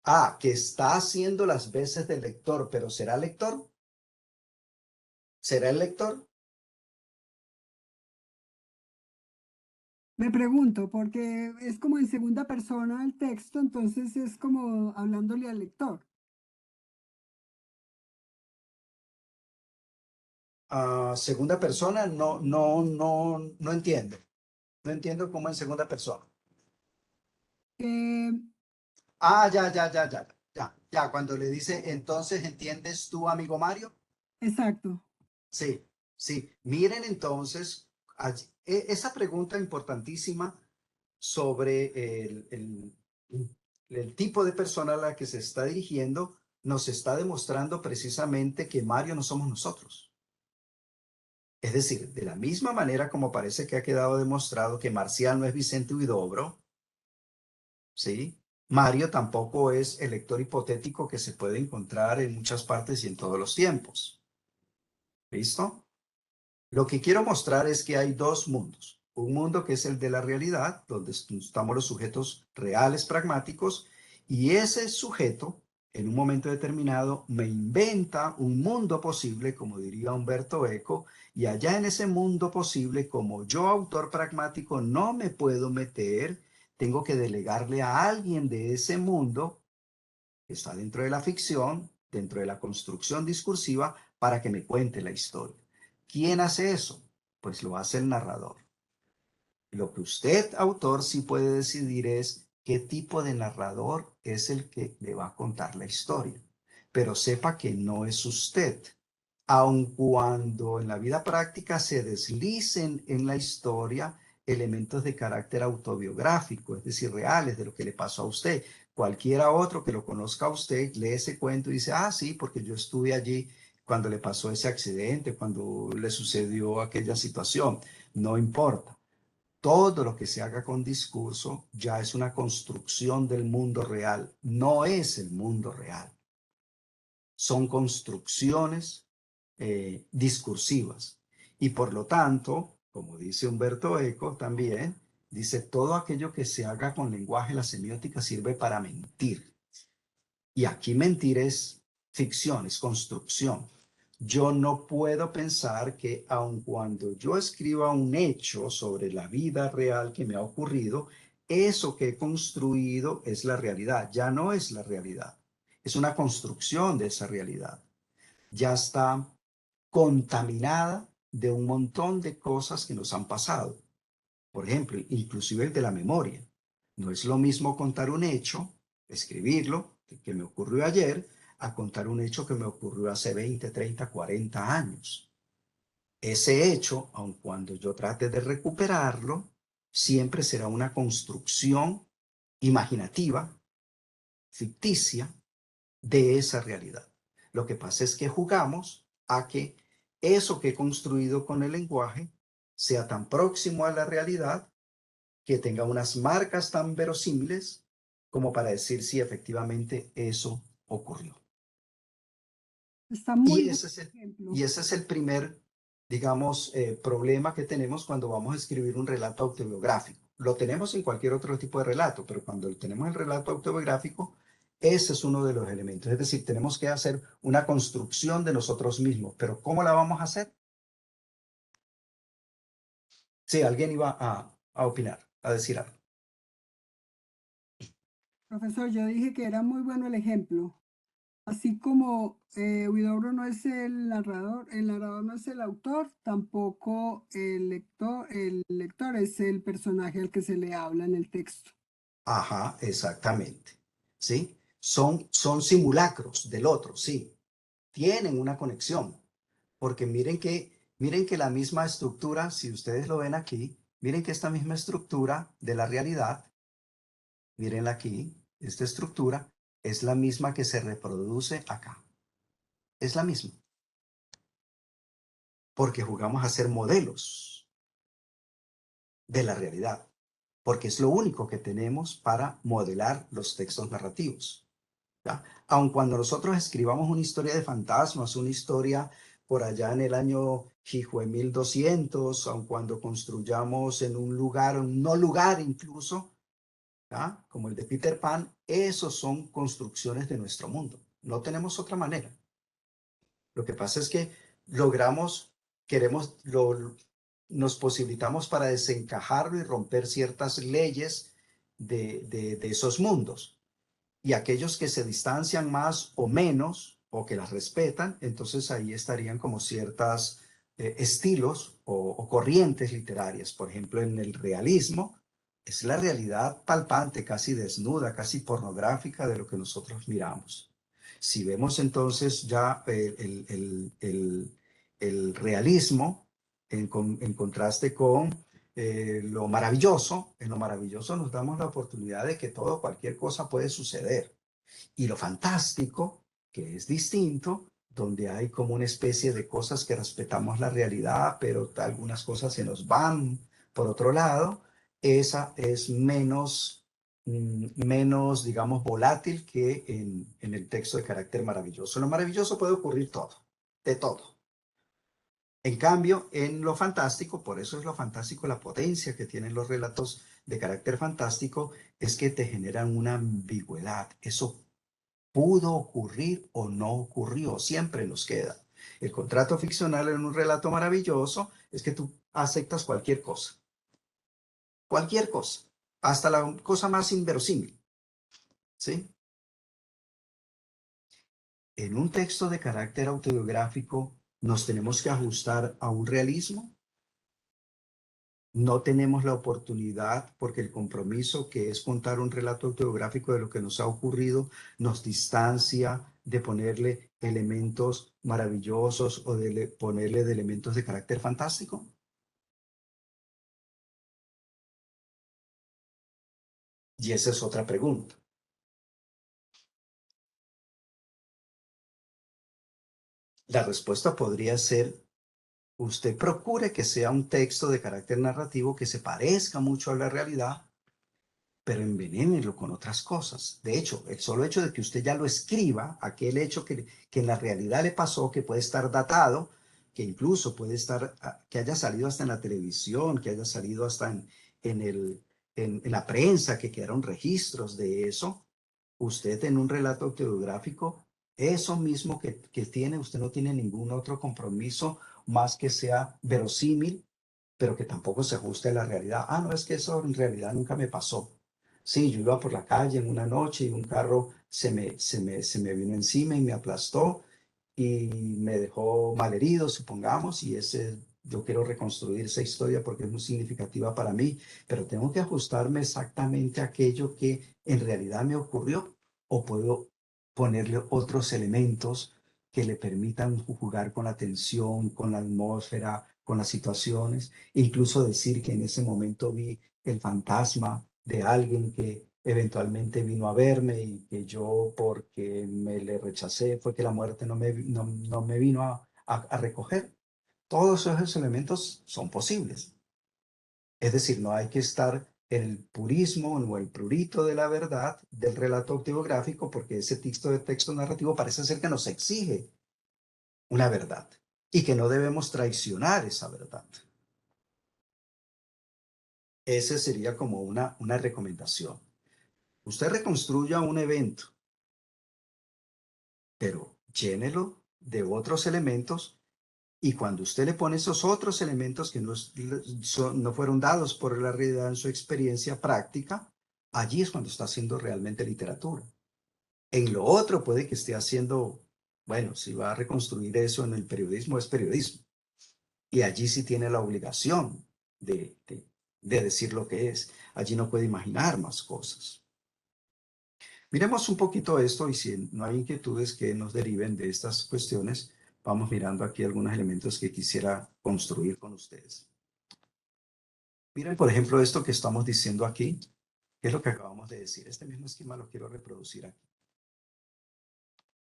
B: Ah, que está haciendo las veces de lector, pero ¿será lector? ¿Será el lector?
F: Me pregunto, porque es como en segunda persona el texto, entonces es como hablándole al lector.
B: Segunda persona, no entiendo. No entiendo cómo en segunda persona.
F: Eh,
B: Ya. Cuando le dice, entonces, ¿entiendes tú, amigo Mario?
F: exacto.
B: Sí, sí. Miren entonces, esa pregunta importantísima sobre el tipo de persona a la que se está dirigiendo, nos está demostrando precisamente que Mario no somos nosotros. Es decir, de la misma manera como parece que ha quedado demostrado que Marcial no es Vicente Huidobro, ¿sí? Mario tampoco es el lector hipotético que se puede encontrar en muchas partes y en todos los tiempos. ¿Listo? Lo que quiero mostrar es que hay dos mundos. Un mundo que es el de la realidad, donde estamos los sujetos reales, pragmáticos, y ese sujeto, en un momento determinado, me inventa un mundo posible, como diría Humberto Eco, y allá en ese mundo posible, como yo, autor pragmático, no me puedo meter, tengo que delegarle a alguien de ese mundo que está dentro de la ficción, dentro de la construcción discursiva, para que me cuente la historia. ¿Quién hace eso? Pues lo hace el narrador. Lo que usted, autor, sí puede decidir es qué tipo de narrador es el que le va a contar la historia. Pero sepa que no es usted. Aun cuando en la vida práctica se deslicen en la historia elementos de carácter autobiográfico, es decir, reales de lo que le pasó a usted. Cualquiera otro que lo conozca a usted lee ese cuento y dice, ah, sí, porque yo estuve allí cuando le pasó ese accidente, cuando le sucedió aquella situación. No importa. Todo lo que se haga con discurso ya es una construcción del mundo real. No es el mundo real. Son construcciones discursivas. Y por lo tanto, como dice Humberto Eco también, dice, todo aquello que se haga con lenguaje, la semiótica sirve para mentir. Y aquí mentir es ficción, es construcción. Yo no puedo pensar que aun cuando yo escriba un hecho sobre la vida real que me ha ocurrido, eso que he construido es la realidad. Ya no es la realidad. Es una construcción de esa realidad. Ya está contaminada de un montón de cosas que nos han pasado. Por ejemplo, inclusive el de la memoria. No es lo mismo contar un hecho, escribirlo, que me ocurrió ayer, a contar un hecho que me ocurrió hace 20, 30, 40 años. Ese hecho, aun cuando yo trate de recuperarlo, siempre será una construcción imaginativa, ficticia, de esa realidad. Lo que pasa es que jugamos a que eso que he construido con el lenguaje sea tan próximo a la realidad, que tenga unas marcas tan verosímiles como para decir si efectivamente eso ocurrió.
F: Está muy
B: Y
F: buen
B: ese es
F: ejemplo.
B: y ese es el primer, digamos, problema que tenemos cuando vamos a escribir un relato autobiográfico. Lo tenemos en cualquier otro tipo de relato, pero cuando tenemos el relato autobiográfico, ese es uno de los elementos. Es decir, tenemos que hacer una construcción de nosotros mismos. Pero ¿cómo la vamos a hacer? Sí, alguien iba a opinar, a decir algo.
F: Profesor, yo dije que era muy bueno el ejemplo. Así como Huidobro no es el narrador no es el autor, tampoco el lector es el personaje al que se le habla en el texto.
B: Ajá, exactamente. ¿Sí? Son simulacros del otro, sí. Tienen una conexión, porque miren que la misma estructura, si ustedes lo ven aquí, miren que esta misma estructura de la realidad, mírenla aquí, esta estructura es la misma que se reproduce acá. Es la misma, porque jugamos a ser modelos de la realidad, porque es lo único que tenemos para modelar los textos narrativos. ¿Ya? Aun cuando nosotros escribamos una historia de fantasmas, una historia por allá en el año Jijue 1200, aun cuando construyamos en un lugar, un no lugar incluso, ¿ya? Como el de Peter Pan, esos son construcciones de nuestro mundo. No tenemos otra manera. Lo que pasa es que logramos, queremos, nos posibilitamos para desencajarlo y romper ciertas leyes de esos mundos. Y aquellos que se distancian más o menos, o que las respetan, entonces ahí estarían como ciertas estilos o corrientes literarias. Por ejemplo, en el realismo, es la realidad palpante, casi desnuda, casi pornográfica de lo que nosotros miramos. Si vemos entonces ya el realismo en contraste con lo maravilloso, en lo maravilloso nos damos la oportunidad de que todo, cualquier cosa puede suceder. Y lo fantástico, que es distinto, donde hay como una especie de cosas que respetamos la realidad, pero algunas cosas se nos van por otro lado, esa es menos, digamos, volátil que en el texto de carácter maravilloso. En lo maravilloso puede ocurrir todo, de todo. En cambio, en lo fantástico, por eso es lo fantástico, la potencia que tienen los relatos de carácter fantástico, es que te generan una ambigüedad. Eso pudo ocurrir o no ocurrió, siempre nos queda. El contrato ficcional en un relato maravilloso es que tú aceptas cualquier cosa, hasta la cosa más inverosímil, ¿sí? En un texto de carácter autobiográfico nos tenemos que ajustar a un realismo. No tenemos la oportunidad porque el compromiso que es contar un relato autobiográfico de lo que nos ha ocurrido nos distancia de ponerle elementos maravillosos o de ponerle de elementos de carácter fantástico. Y esa es otra pregunta. La respuesta podría ser, usted procure que sea un texto de carácter narrativo que se parezca mucho a la realidad, pero envenénelo con otras cosas. De hecho, el solo hecho de que usted ya lo escriba, aquel hecho que en la realidad le pasó, que puede estar datado, que incluso puede estar, que haya salido hasta en la televisión, que haya salido hasta en la prensa, que quedaron registros de eso, usted en un relato autobiográfico, eso mismo que tiene, usted no tiene ningún otro compromiso más que sea verosímil, pero que tampoco se ajuste a la realidad. Ah, no, es que eso en realidad nunca me pasó. Sí, yo iba por la calle en una noche y un carro se me vino encima y me aplastó y me dejó malherido, supongamos, y yo quiero reconstruir esa historia porque es muy significativa para mí, pero tengo que ajustarme exactamente a aquello que en realidad me ocurrió, o puedo ponerle otros elementos que le permitan jugar con la tensión, con la atmósfera, con las situaciones, incluso decir que en ese momento vi el fantasma de alguien que eventualmente vino a verme y que yo, porque me le rechacé, fue que la muerte no me vino a recoger. Todos esos elementos son posibles. Es decir, no hay que estar en el purismo o el prurito de la verdad del relato autobiográfico, porque ese texto narrativo parece ser que nos exige una verdad y que no debemos traicionar esa verdad. Ese sería como una recomendación. Usted reconstruya un evento, pero llénelo de otros elementos, y cuando usted le pone esos otros elementos que no fueron dados por la realidad en su experiencia práctica, allí es cuando está haciendo realmente literatura. En lo otro puede que esté haciendo, bueno, si va a reconstruir eso en el periodismo, es periodismo. Y allí sí tiene la obligación de decir lo que es. Allí no puede imaginar más cosas. Miremos un poquito esto, y si no hay inquietudes que nos deriven de estas cuestiones, vamos mirando aquí algunos elementos que quisiera construir con ustedes. Miren, por ejemplo, esto que estamos diciendo aquí, que es lo que acabamos de decir. Este mismo esquema lo quiero reproducir aquí.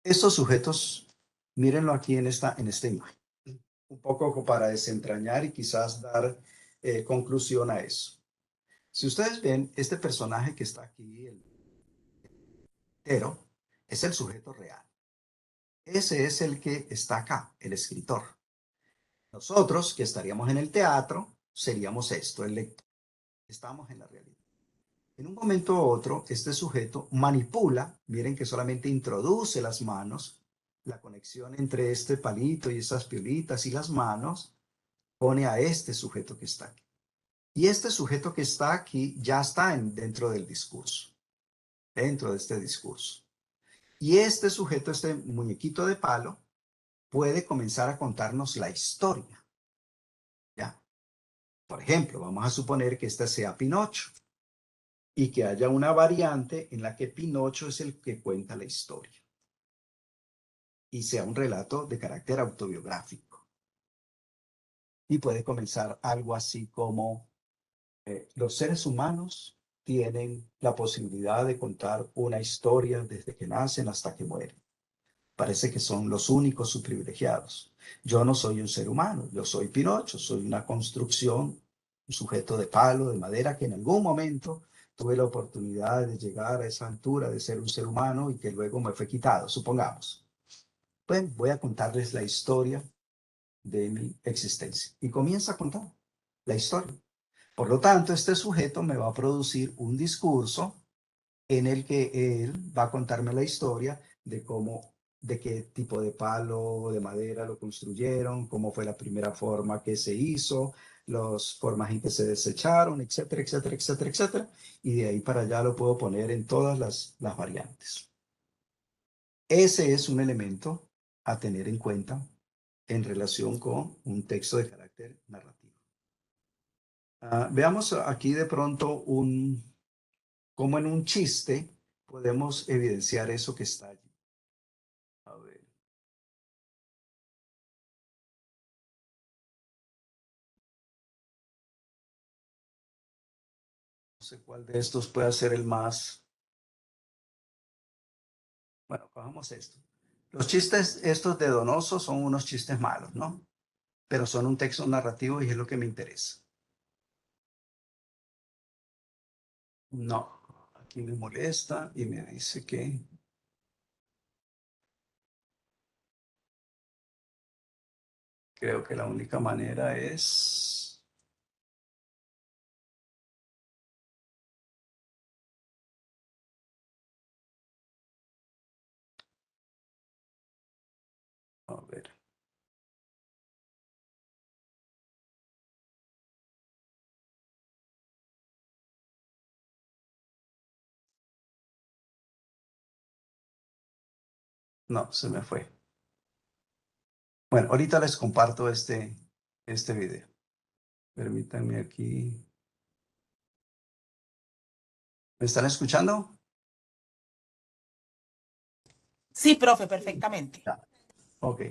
B: Estos sujetos, mírenlo aquí en esta imagen. Un poco para desentrañar y quizás dar conclusión a eso. Si ustedes ven, este personaje que está aquí, el entero, es el sujeto real. Ese es el que está acá, el escritor. Nosotros, que estaríamos en el teatro, seríamos esto, el lector. Estamos en la realidad. En un momento u otro, este sujeto manipula, miren que solamente introduce las manos, la conexión entre este palito y esas piolitas y las manos, pone a este sujeto que está aquí. Y este sujeto que está aquí ya está dentro del discurso, dentro de este discurso. Y este sujeto, este muñequito de palo, puede comenzar a contarnos la historia. ¿Ya? Por ejemplo, vamos a suponer que este sea Pinocho y que haya una variante en la que Pinocho es el que cuenta la historia y sea un relato de carácter autobiográfico. Y puede comenzar algo así como los seres humanos tienen la posibilidad de contar una historia desde que nacen hasta que mueren. Parece que son los únicos privilegiados. Yo no soy un ser humano, yo soy Pinocho, soy una construcción, un sujeto de palo, de madera, que en algún momento tuve la oportunidad de llegar a esa altura de ser un ser humano y que luego me fue quitado, supongamos. Pues voy a contarles la historia de mi existencia. Y comienza a contar la historia. Por lo tanto, este sujeto me va a producir un discurso en el que él va a contarme la historia de de qué tipo de palo o de madera lo construyeron, cómo fue la primera forma que se hizo, las formas en que se desecharon, etcétera, etcétera, etcétera, etcétera. Y de ahí para allá lo puedo poner en todas las variantes. Ese es un elemento a tener en cuenta en relación con un texto de carácter narrativo. Veamos aquí de pronto como en un chiste podemos evidenciar eso que está allí. A ver. sé cuál de estos puede ser el más... Bueno, cojamos esto. Los chistes estos de Donoso son unos chistes malos, ¿no? Pero son un texto narrativo y es lo que me interesa. No, aquí me molesta y me dice que... Creo que la única manera es... A ver. No, se me fue. Bueno, ahorita les comparto este video. Permítanme aquí. ¿Me están escuchando?
A: Sí, profe, perfectamente.
B: Ya. Ok.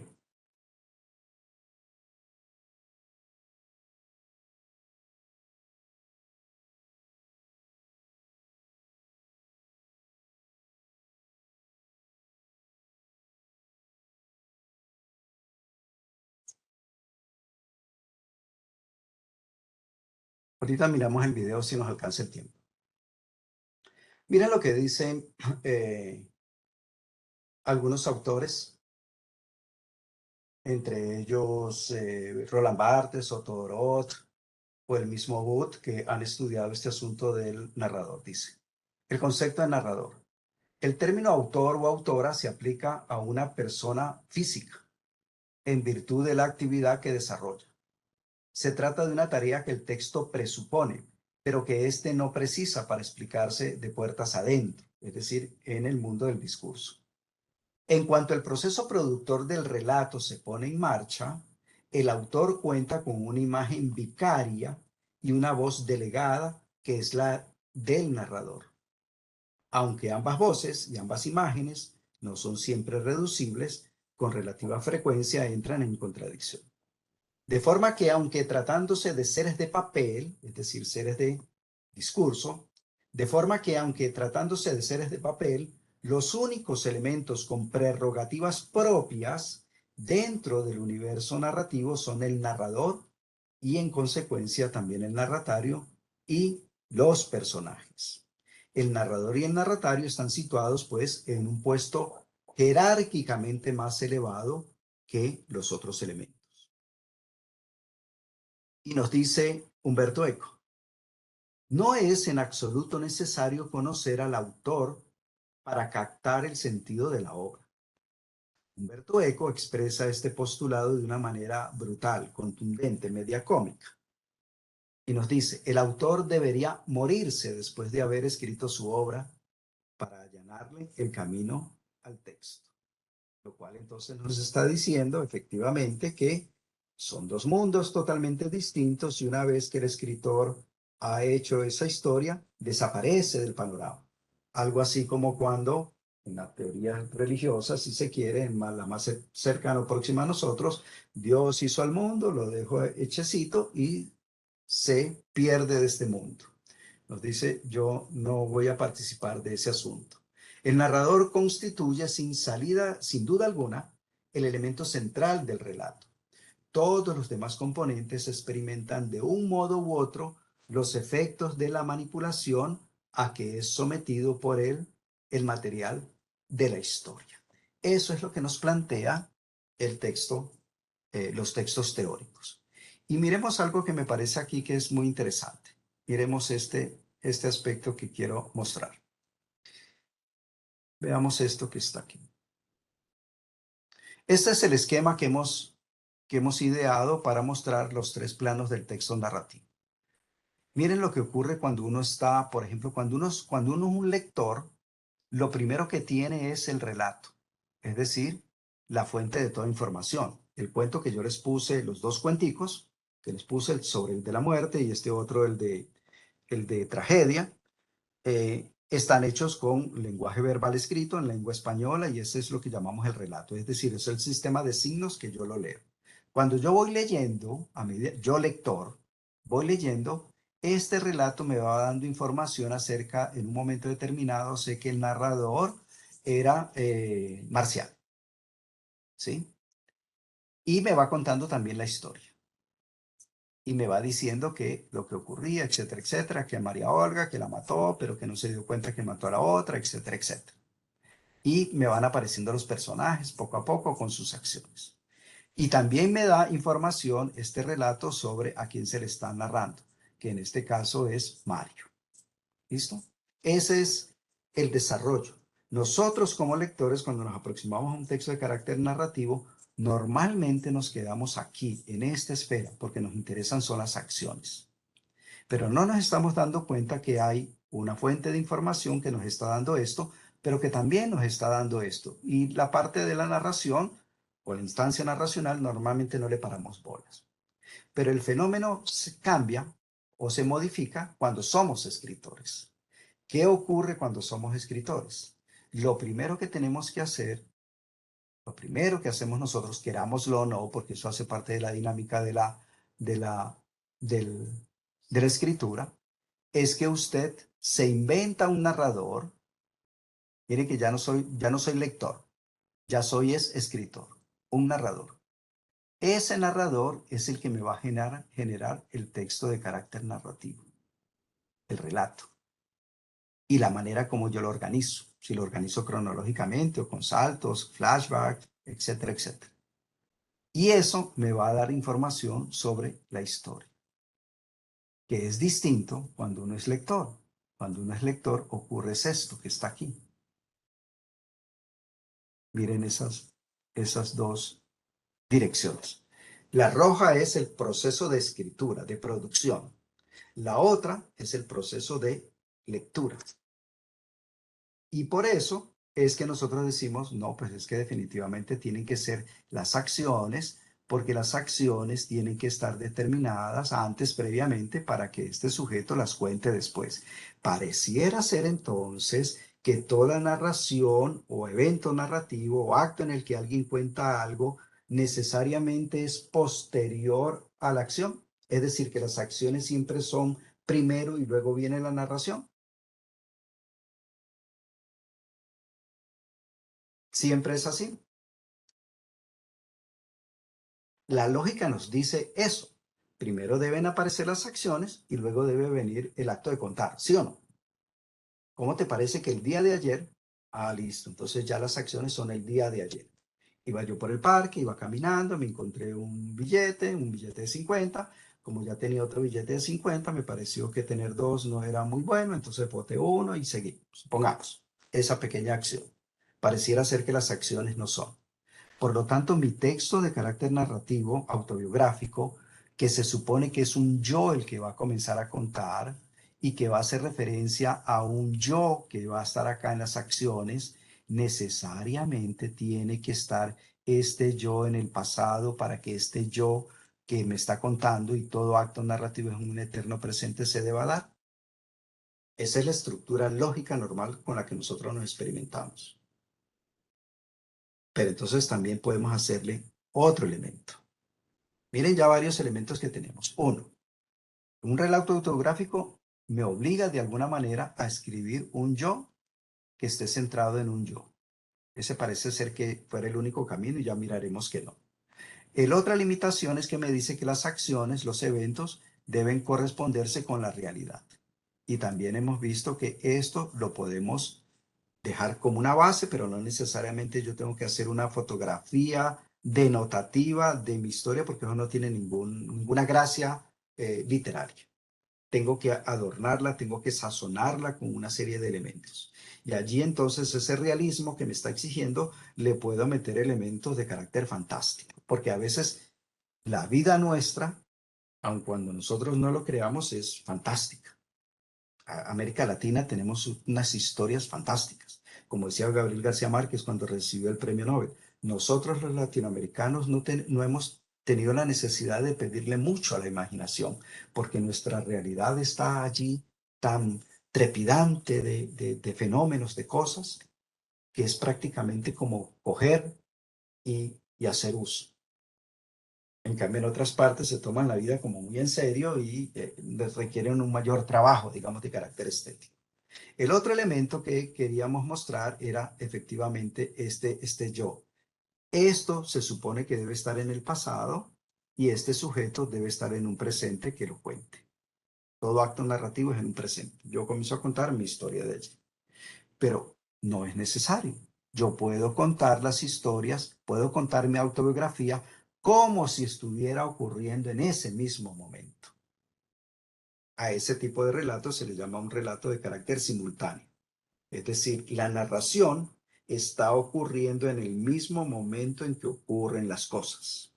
B: Ahorita miramos el video si nos alcanza el tiempo. Miren lo que dicen algunos autores, entre ellos Roland Barthes o Todorov o el mismo Wood, que han estudiado este asunto del narrador. Dice, el concepto de narrador. El término autor o autora se aplica a una persona física en virtud de la actividad que desarrolla. Se trata de una tarea que el texto presupone, pero que éste no precisa para explicarse de puertas adentro, es decir, en el mundo del discurso. En cuanto el proceso productor del relato se pone en marcha, el autor cuenta con una imagen vicaria y una voz delegada que es la del narrador. Aunque ambas voces y ambas imágenes no son siempre reducibles, con relativa frecuencia entran en contradicción. De forma que aunque tratándose de seres de papel, es decir, seres de discurso, de forma que aunque tratándose de seres de papel, los únicos elementos con prerrogativas propias dentro del universo narrativo son el narrador y en consecuencia también el narratario y los personajes. El narrador y el narratario están situados pues en un puesto jerárquicamente más elevado que los otros elementos. Y nos dice Umberto Eco, no es en absoluto necesario conocer al autor para captar el sentido de la obra. Umberto Eco expresa este postulado de una manera brutal, contundente, media cómica. Y nos dice, el autor debería morirse después de haber escrito su obra para allanarle el camino al texto. Lo cual entonces nos está diciendo efectivamente que son dos mundos totalmente distintos y una vez que el escritor ha hecho esa historia, desaparece del panorama. Algo así como cuando en la teoría religiosa, si se quiere, en la más cercana o próxima a nosotros, Dios hizo al mundo, lo dejó hechecito y se pierde de este mundo. Nos dice, yo no voy a participar de ese asunto. El narrador constituye sin duda alguna, el elemento central del relato. Todos los demás componentes experimentan de un modo u otro los efectos de la manipulación a que es sometido por él el material de la historia. Eso es lo que nos plantea el texto, los textos teóricos. Y miremos algo que me parece aquí que es muy interesante. Miremos este aspecto que quiero mostrar. Veamos esto que está aquí. Este es el esquema que hemos ideado para mostrar los tres planos del texto narrativo. Miren lo que ocurre cuando uno está, por ejemplo, cuando uno es un lector, lo primero que tiene es el relato, es decir, la fuente de toda información. El cuento que yo les puse, los dos cuenticos que les puse sobre el de la muerte y este otro, el de tragedia, están hechos con lenguaje verbal escrito en lengua española y ese es lo que llamamos el relato, es decir, es el sistema de signos que yo lo leo. Cuando yo voy leyendo, yo lector, voy leyendo, este relato me va dando información acerca, en un momento determinado, sé que el narrador era marcial, ¿sí? Y me va contando también la historia. Y me va diciendo que lo que ocurría, etcétera, etcétera, que a María Olga, que la mató, pero que no se dio cuenta que mató a la otra, etcétera, etcétera. Y me van apareciendo los personajes poco a poco con sus acciones. Y también me da información este relato sobre a quién se le está narrando, que en este caso es Mario. ¿Listo? Ese es el desarrollo. Nosotros como lectores, cuando nos aproximamos a un texto de carácter narrativo, normalmente nos quedamos aquí, en esta esfera, porque nos interesan son las acciones. Pero no nos estamos dando cuenta que hay una fuente de información que nos está dando esto, pero que también nos está dando esto. Y la parte de la narración o la instancia narracional normalmente no le paramos bolas. Pero el fenómeno se cambia o se modifica cuando somos escritores. ¿Qué ocurre cuando somos escritores? Lo primero que tenemos que hacer, lo primero que hacemos nosotros, querámoslo o no, porque eso hace parte de la dinámica de la, del- de la escritura, es que usted se inventa un narrador. Mire que ya no soy lector, ya soy escritor, un narrador. Ese narrador es el que me va a generar el texto de carácter narrativo, el relato, y la manera como yo lo organizo, si lo organizo cronológicamente o con saltos, flashback, etcétera, etcétera. Y eso me va a dar información sobre la historia, que es distinto cuando uno es lector. Cuando uno es lector ocurre esto que está aquí. Miren esas dos direcciones. La roja es el proceso de escritura, de producción. La otra es el proceso de lectura. Y por eso es que nosotros decimos, no, pues es que definitivamente tienen que ser las acciones, porque las acciones tienen que estar determinadas antes, previamente, para que este sujeto las cuente después. Pareciera ser entonces que toda narración o evento narrativo o acto en el que alguien cuenta algo necesariamente es posterior a la acción. Es decir, que las acciones siempre son primero y luego viene la narración. Siempre es así. La lógica nos dice eso. Primero deben aparecer las acciones y luego debe venir el acto de contar, ¿sí o no? ¿Cómo te parece que el día de ayer? Ah, listo. Entonces ya las acciones son el día de ayer. Iba yo por el parque, iba caminando, me encontré un billete de 50. Como ya tenía otro billete de 50, me pareció que tener dos no era muy bueno, entonces boté uno y seguí. Supongamos esa pequeña acción. Pareciera ser que las acciones no son. Por lo tanto, mi texto de carácter narrativo, autobiográfico, que se supone que es un yo el que va a comenzar a contar y que va a hacer referencia a un yo que va a estar acá en las acciones, necesariamente tiene que estar este yo en el pasado para que este yo que me está contando y todo acto narrativo en un eterno presente se deba dar. Esa es la estructura lógica normal con la que nosotros nos experimentamos. Pero entonces también podemos hacerle otro elemento. Miren ya varios elementos que tenemos. Uno, un relato autobiográfico me obliga de alguna manera a escribir un yo que esté centrado en un yo. Ese parece ser que fuera el único camino y ya miraremos que no. El otra limitación es que me dice que las acciones, los eventos, deben corresponderse con la realidad. Y también hemos visto que esto lo podemos dejar como una base, pero no necesariamente yo tengo que hacer una fotografía denotativa de mi historia porque eso no tiene ninguna gracia literaria. Tengo que adornarla, tengo que sazonarla con una serie de elementos. Y allí entonces ese realismo que me está exigiendo le puedo meter elementos de carácter fantástico, porque a veces la vida nuestra, aun cuando nosotros no lo creamos, es fantástica. América Latina tenemos unas historias fantásticas. Como decía Gabriel García Márquez cuando recibió el premio Nobel, nosotros los latinoamericanos no hemos tenido la necesidad de pedirle mucho a la imaginación, porque nuestra realidad está allí tan trepidante de fenómenos, de cosas, que es prácticamente como coger y hacer uso. En cambio, en otras partes se toman la vida como muy en serio y les requieren un mayor trabajo, digamos, de carácter estético. El otro elemento que queríamos mostrar era efectivamente este yo. Esto se supone que debe estar en el pasado y este sujeto debe estar en un presente que lo cuente. Todo acto narrativo es en un presente. Yo comienzo a contar mi historia de ella. Pero no es necesario. Yo puedo contar las historias, puedo contar mi autobiografía como si estuviera ocurriendo en ese mismo momento. A ese tipo de relato se le llama un relato de carácter simultáneo. Es decir, la narración está ocurriendo en el mismo momento en que ocurren las cosas.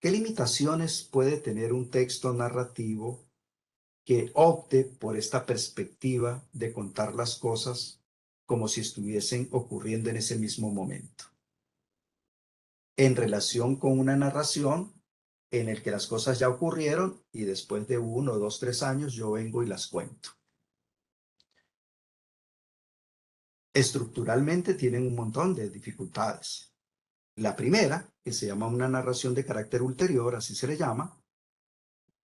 B: ¿Qué limitaciones puede tener un texto narrativo que opte por esta perspectiva de contar las cosas como si estuviesen ocurriendo en ese mismo momento? En relación con una narración en el que las cosas ya ocurrieron y después de 1, 2, 3 años yo vengo y las cuento. Estructuralmente tienen un montón de dificultades. La primera, que se llama una narración de carácter ulterior, así se le llama.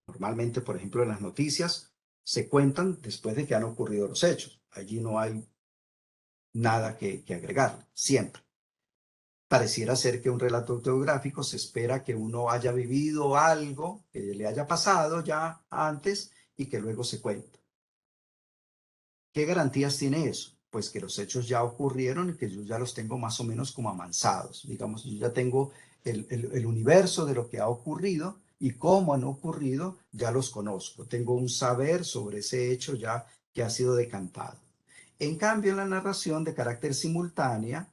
B: Normalmente, por ejemplo, en las noticias se cuentan después de que han ocurrido los hechos. Allí no hay nada que agregar, siempre. Pareciera ser que un relato autobiográfico se espera que uno haya vivido algo que le haya pasado ya antes y que luego se cuenta. ¿Qué garantías tiene eso? Pues que los hechos ya ocurrieron y que yo ya los tengo más o menos como amansados. Digamos, yo ya tengo el universo de lo que ha ocurrido y cómo han ocurrido, ya los conozco. Tengo un saber sobre ese hecho ya que ha sido decantado. En cambio, en la narración de carácter simultánea,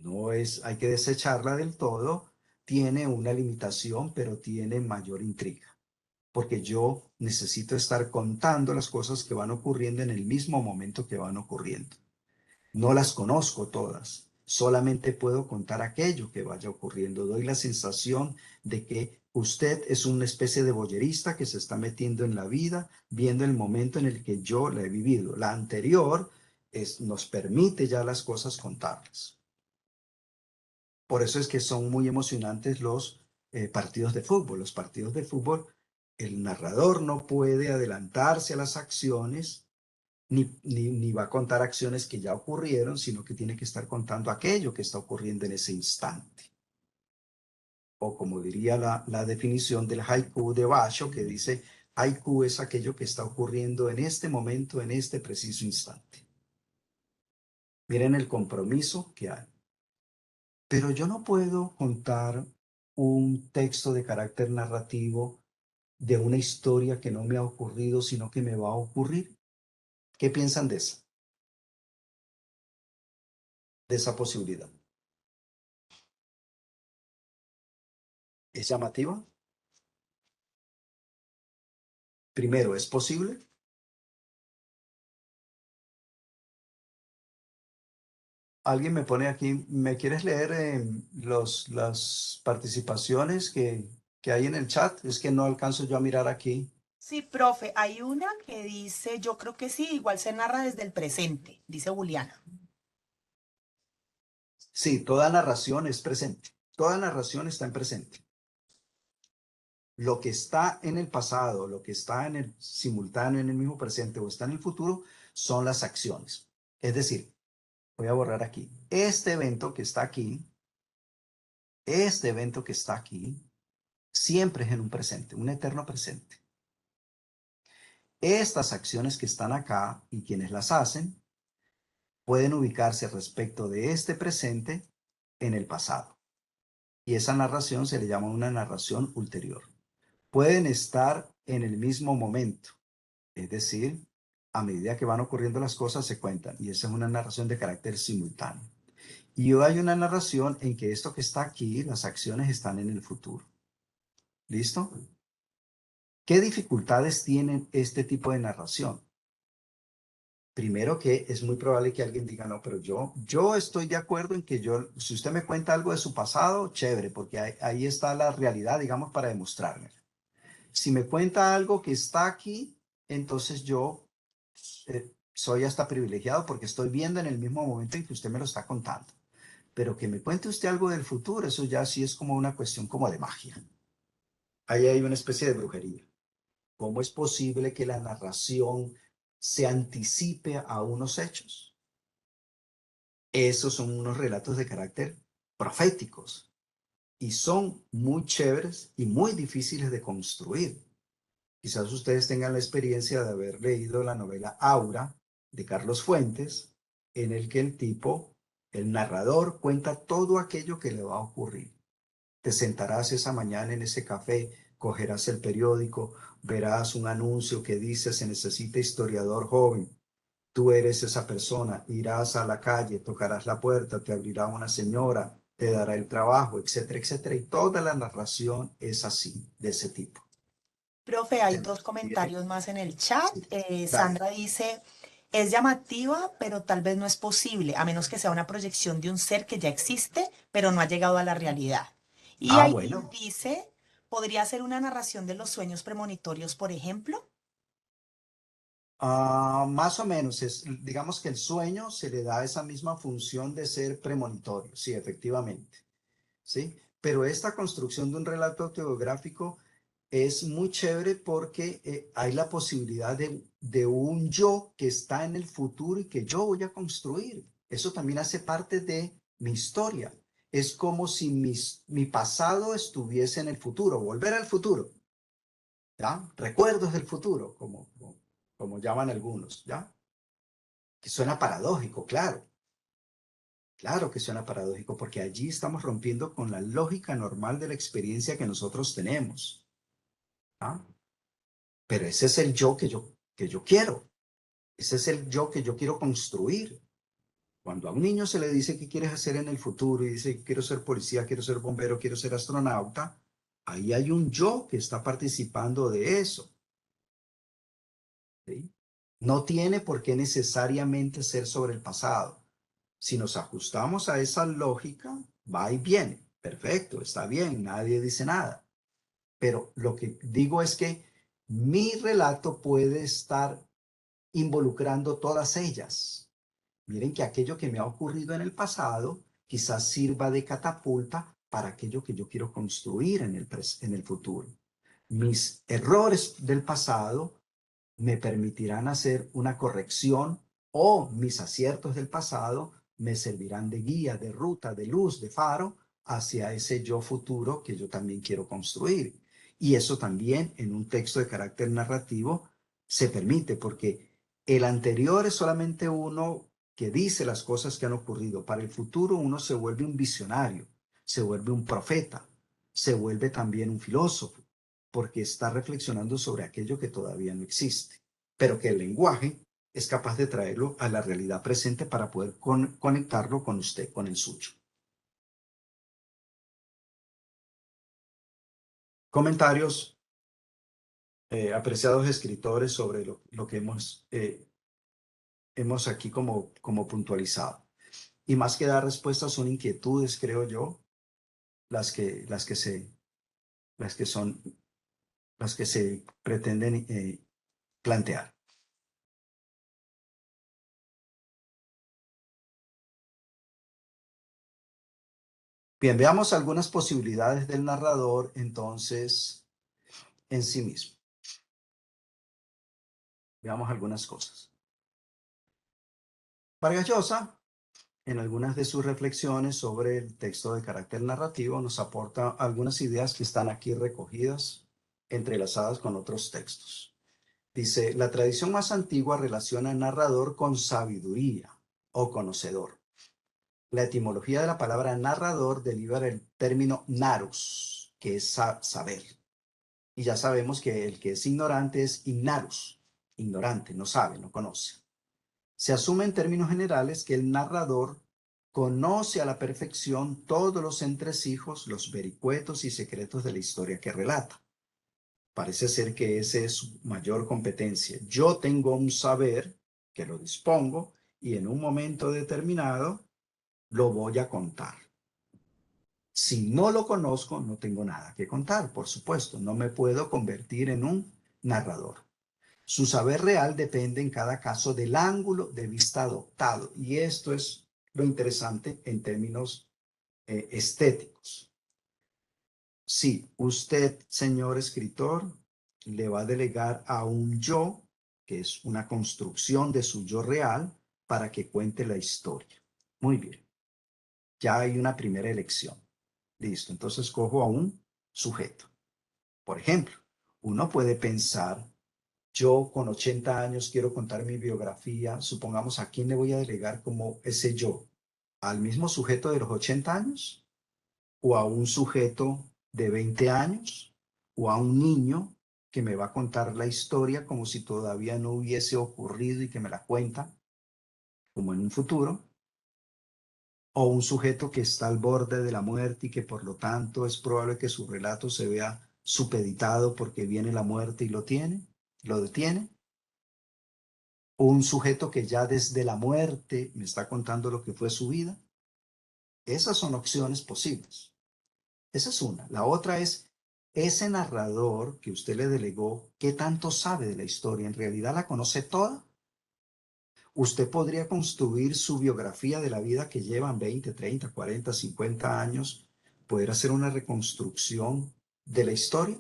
B: no es, hay que desecharla del todo, tiene una limitación, pero tiene mayor intriga, porque yo necesito estar contando las cosas que van ocurriendo en el mismo momento que van ocurriendo. No las conozco todas, solamente puedo contar aquello que vaya ocurriendo. Doy la sensación de que usted es una especie de boyerista que se está metiendo en la vida, viendo el momento en el que yo la he vivido. La anterior nos permite ya las cosas contarlas. Por eso es que son muy emocionantes los partidos de fútbol. Los partidos de fútbol, el narrador no puede adelantarse a las acciones, ni va a contar acciones que ya ocurrieron, sino que tiene que estar contando aquello que está ocurriendo en ese instante. O como diría la definición del haiku de Basho, que dice, haiku es aquello que está ocurriendo en este momento, en este preciso instante. Miren el compromiso que hay. Pero yo no puedo contar un texto de carácter narrativo de una historia que no me ha ocurrido, sino que me va a ocurrir. ¿Qué piensan de eso? De esa posibilidad. ¿Es llamativa? Primero, ¿es posible? Alguien me pone aquí, ¿me quieres leer las participaciones que hay en el chat? Es que no alcanzo yo a mirar aquí.
A: Sí, profe, hay una que dice, yo creo que sí, igual se narra desde el presente, dice Juliana.
B: Sí, toda narración es presente. Toda narración está en presente. Lo que está en el pasado, lo que está en el simultáneo, en el mismo presente o está en el futuro, son las acciones. Es decir, voy a borrar aquí. Este evento que está aquí, siempre es en un presente, un eterno presente. Estas acciones que están acá y quienes las hacen pueden ubicarse respecto de este presente en el pasado. Y esa narración se le llama una narración ulterior. Pueden estar en el mismo momento, es decir, a medida que van ocurriendo las cosas se cuentan, y esa es una narración de carácter simultáneo. Y hay una narración en que esto que está aquí, las acciones están en el futuro. ¿Listo? ¿Qué dificultades tiene este tipo de narración? Primero que es muy probable que alguien diga, no, pero yo estoy de acuerdo en que si usted me cuenta algo de su pasado, chévere, porque ahí está la realidad, digamos, para demostrarme. Si me cuenta algo que está aquí, entonces yo soy hasta privilegiado porque estoy viendo en el mismo momento en que usted me lo está contando. pero que me cuente usted algo del futuro, eso ya sí es como una cuestión como de magia. Ahí hay una especie de brujería. ¿Cómo es posible que la narración se anticipe a unos hechos? Esos son unos relatos de carácter proféticos y son muy chéveres y muy difíciles de construir. Quizás ustedes tengan la experiencia de haber leído la novela Aura de Carlos Fuentes, en el que el narrador, cuenta todo aquello que le va a ocurrir. Te sentarás esa mañana en ese café, cogerás el periódico, verás un anuncio que dice se necesita historiador joven. Tú eres esa persona, irás a la calle, tocarás la puerta, te abrirá una señora, te dará el trabajo, etcétera, etcétera. Y toda la narración es así, de ese tipo.
A: Profe, hay dos
B: Entonces,
A: comentarios más en el chat.
B: sí, dale.
A: Sandra dice, es llamativa, pero tal vez no es posible, a menos que sea una proyección de un ser que ya existe, pero no ha llegado a la realidad. Y
B: Ah,
A: Aileen
B: bueno.
A: dice, ¿podría ser una narración de los sueños premonitorios, por ejemplo?
B: Más o menos, digamos que el sueño se le da esa misma función de ser premonitorio, sí, efectivamente, ¿sí? Pero esta construcción de un relato autobiográfico es muy chévere porque hay la posibilidad de un yo que está en el futuro y que yo voy a construir. Eso también hace parte de mi historia. Es como si mi pasado estuviese en el futuro, volver al futuro, ¿ya? Recuerdos del futuro, como llaman algunos, ¿ya? Que suena paradójico, claro. Claro que suena paradójico porque allí estamos rompiendo con la lógica normal de la experiencia que nosotros tenemos, ¿ah? Pero ese es el yo que yo quiero. Ese es el yo que yo quiero construir. Cuando a un niño se le dice qué quieres hacer en el futuro y dice quiero ser policía, quiero ser bombero, quiero ser astronauta, ahí hay un yo que está participando de eso, ¿sí? No tiene por qué necesariamente ser sobre el pasado. Si nos ajustamos a esa lógica, va y viene. Perfecto, está bien, nadie dice nada. Pero lo que digo es que mi relato puede estar involucrando todas ellas. Miren que aquello que me ha ocurrido en el pasado quizás sirva de catapulta para aquello que yo quiero construir en el futuro. Mis errores del pasado me permitirán hacer una corrección o mis aciertos del pasado me servirán de guía, de ruta, de luz, de faro hacia ese yo futuro que yo también quiero construir. Y eso también en un texto de carácter narrativo se permite porque el anterior es solamente uno que dice las cosas que han ocurrido. Para el futuro uno se vuelve un visionario, se vuelve un profeta, se vuelve también un filósofo porque está reflexionando sobre aquello que todavía no existe, pero que el lenguaje es capaz de traerlo a la realidad presente para poder conectarlo con usted, con el suyo. Comentarios, apreciados escritores, sobre lo que hemos aquí como puntualizado. Y más que dar respuestas son inquietudes, creo yo, las que se pretenden plantear. Bien, veamos algunas posibilidades del narrador entonces en sí mismo. Veamos algunas cosas. Vargas Llosa, en algunas de sus reflexiones sobre el texto de carácter narrativo, nos aporta algunas ideas que están aquí recogidas, entrelazadas con otros textos. Dice, la tradición más antigua relaciona al narrador con sabiduría o conocedor. La etimología de la palabra narrador deriva del término narus, que es saber. Y ya sabemos que el que es ignorante es ignarus, ignorante, no sabe, no conoce. Se asume en términos generales que el narrador conoce a la perfección todos los entresijos, los vericuetos y secretos de la historia que relata. Parece ser que esa es su mayor competencia. Yo tengo un saber que lo dispongo y en un momento determinado lo voy a contar. Si no lo conozco, no tengo nada que contar, por supuesto. No me puedo convertir en un narrador. Su saber real depende en cada caso del ángulo de vista adoptado. Y esto es lo interesante en términos estéticos. Sí, usted, señor escritor, le va a delegar a un yo, que es una construcción de su yo real, para que cuente la historia. Muy bien. Ya hay una primera elección. Listo, entonces cojo a un sujeto. Por ejemplo, uno puede pensar, yo con 80 años quiero contar mi biografía, supongamos, ¿a quién le voy a delegar como ese yo? ¿Al mismo sujeto de los 80 años? ¿O a un sujeto de 20 años? ¿O a un niño que me va a contar la historia como si todavía no hubiese ocurrido y que me la cuenta como en un futuro? ¿O un sujeto que está al borde de la muerte y que por lo tanto es probable que su relato se vea supeditado porque viene la muerte y lo detiene? ¿O un sujeto que ya desde la muerte me está contando lo que fue su vida? Esas son opciones posibles. Esa es una. La otra es ese narrador que usted le delegó, ¿qué tanto sabe de la historia? ¿En realidad la conoce toda? Usted podría construir su biografía de la vida que llevan 20, 30, 40, 50 años, poder hacer una reconstrucción de la historia.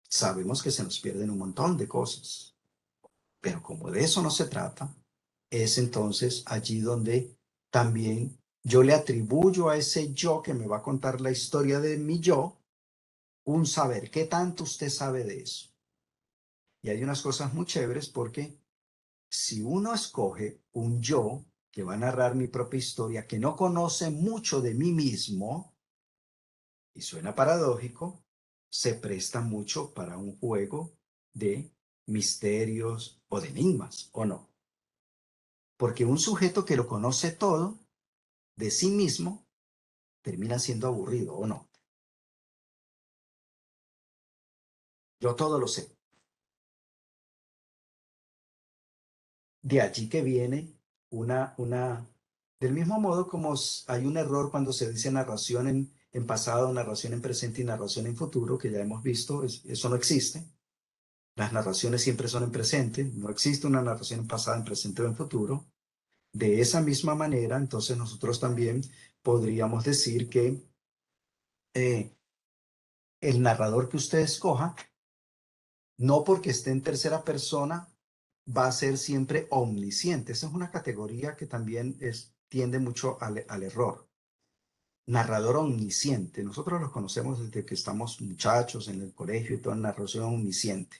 B: Sabemos que se nos pierden un montón de cosas, pero como de eso no se trata, es entonces allí donde también yo le atribuyo a ese yo que me va a contar la historia de mi yo, un saber. ¿Qué tanto usted sabe de eso? Y hay unas cosas muy chéveres porque si uno escoge un yo que va a narrar mi propia historia, que no conoce mucho de mí mismo, y suena paradójico, se presta mucho para un juego de misterios o de enigmas, ¿o no? Porque un sujeto que lo conoce todo de sí mismo termina siendo aburrido, ¿o no? Yo todo lo sé. De allí que viene del mismo modo como hay un error cuando se dice narración en pasado, narración en presente y narración en futuro, que ya hemos visto, eso no existe. Las narraciones siempre son en presente, no existe una narración en pasado, en presente o en futuro. De esa misma manera, entonces nosotros también podríamos decir que el narrador que usted escoja, no porque esté en tercera persona, va a ser siempre omnisciente. Esa es una categoría que también tiende mucho al error. Narrador omnisciente. Nosotros los conocemos desde que estamos muchachos en el colegio y toda narración omnisciente.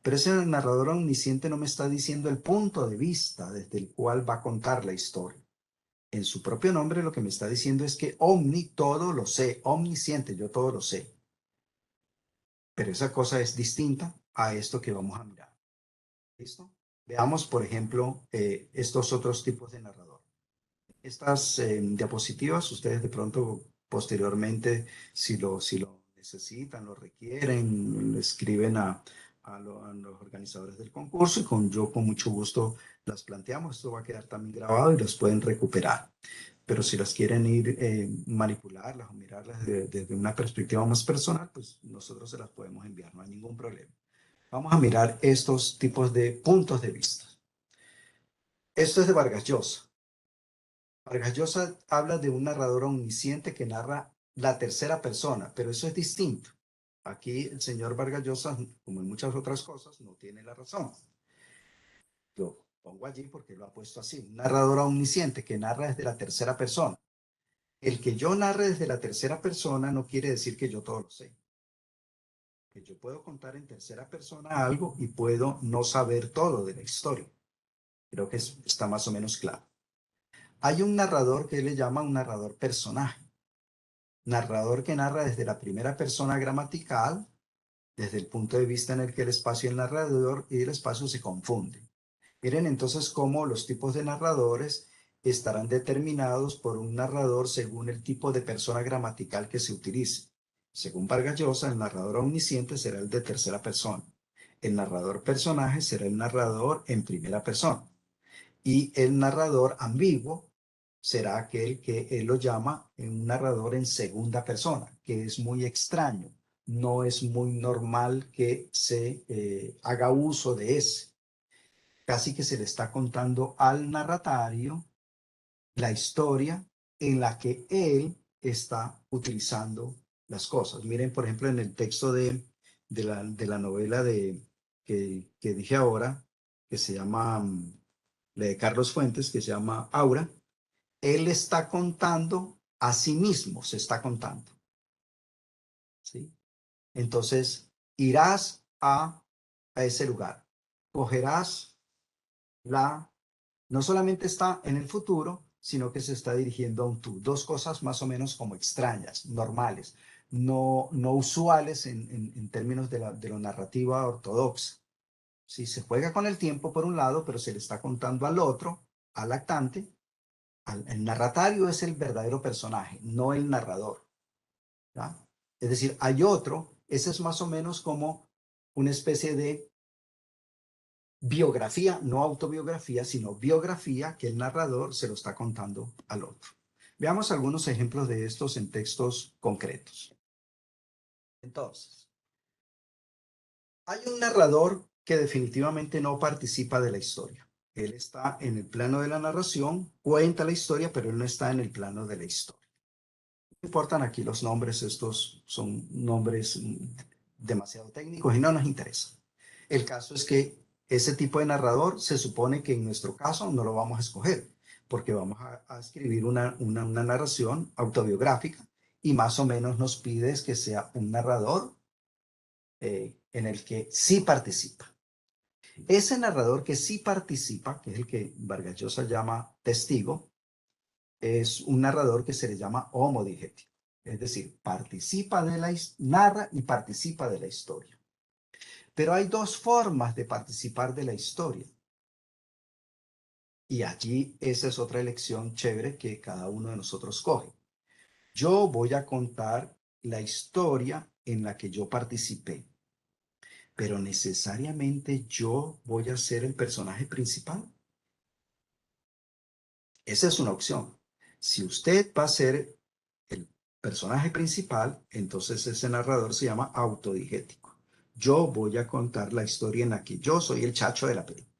B: Pero ese narrador omnisciente no me está diciendo el punto de vista desde el cual va a contar la historia. En su propio nombre lo que me está diciendo es que omni, todo lo sé, omnisciente, yo todo lo sé. Pero esa cosa es distinta a esto que vamos a mirar. ¿Listo? Veamos, por ejemplo, estos otros tipos de narrador. Estas diapositivas, ustedes de pronto posteriormente, si lo necesitan, lo requieren, le escriben a los organizadores del concurso y yo con mucho gusto las planteamos. Esto va a quedar también grabado y las pueden recuperar. Pero si las quieren ir manipularlas o mirarlas desde una perspectiva más personal, pues nosotros se las podemos enviar, no hay ningún problema. Vamos a mirar estos tipos de puntos de vista. Esto es de Vargas Llosa. Vargas Llosa habla de un narrador omnisciente que narra la tercera persona, pero eso es distinto. Aquí el señor Vargas Llosa, como en muchas otras cosas, no tiene la razón. Lo pongo allí porque lo ha puesto así. Un narrador omnisciente que narra desde la tercera persona. El que yo narre desde la tercera persona no quiere decir que yo todo lo sé. Que yo puedo contar en tercera persona algo y puedo no saber todo de la historia. Creo que está más o menos claro. Hay un narrador que él le llama un narrador personaje. Narrador que narra desde la primera persona gramatical, desde el punto de vista en el que el espacio y el narrador y el espacio se confunden. Miren entonces cómo los tipos de narradores estarán determinados por un narrador según el tipo de persona gramatical que se utilice. Según Vargas Llosa, el narrador omnisciente será el de tercera persona. El narrador personaje será el narrador en primera persona. Y el narrador ambiguo será aquel que él lo llama un narrador en segunda persona, que es muy extraño. No es muy normal que se haga uso de ese. casi que se le está contando al narratario la historia en la que él está utilizando las cosas. Miren, por ejemplo, en el texto de la novela que dije ahora, que se llama, la de Carlos Fuentes, que se llama Aura, él está contando a sí mismo, se está contando. ¿Sí? Entonces, irás a ese lugar, cogerás no solamente está en el futuro, sino que se está dirigiendo a un tú. Dos cosas más o menos como extrañas, normales, no usuales en términos de la narrativa ortodoxa. Sí, se juega con el tiempo por un lado, pero se le está contando al otro, al actante. El narratario es el verdadero personaje, no el narrador. ¿Ya? Es decir, hay otro, ese es más o menos como una especie de biografía, no autobiografía, sino biografía que el narrador se lo está contando al otro. Veamos algunos ejemplos de estos en textos concretos. Entonces, hay un narrador que definitivamente no participa de la historia. Él está en el plano de la narración, cuenta la historia, pero él no está en el plano de la historia. No importan aquí los nombres, estos son nombres demasiado técnicos y no nos interesa. El caso es que ese tipo de narrador se supone que en nuestro caso no lo vamos a escoger, porque vamos a escribir una narración autobiográfica y más o menos nos pides que sea un narrador en el que sí participa. Ese narrador que sí participa, que es el que Vargas Llosa llama testigo, es un narrador que se le llama homodigético. Es decir, narra y participa de la historia. Pero hay dos formas de participar de la historia. Y allí esa es otra elección chévere que cada uno de nosotros coge. Yo voy a contar la historia en la que yo participé, pero necesariamente yo voy a ser el personaje principal. Esa es una opción. Si usted va a ser el personaje principal, entonces ese narrador se llama autodigético. Yo voy a contar la historia en la que yo soy el chacho de la película.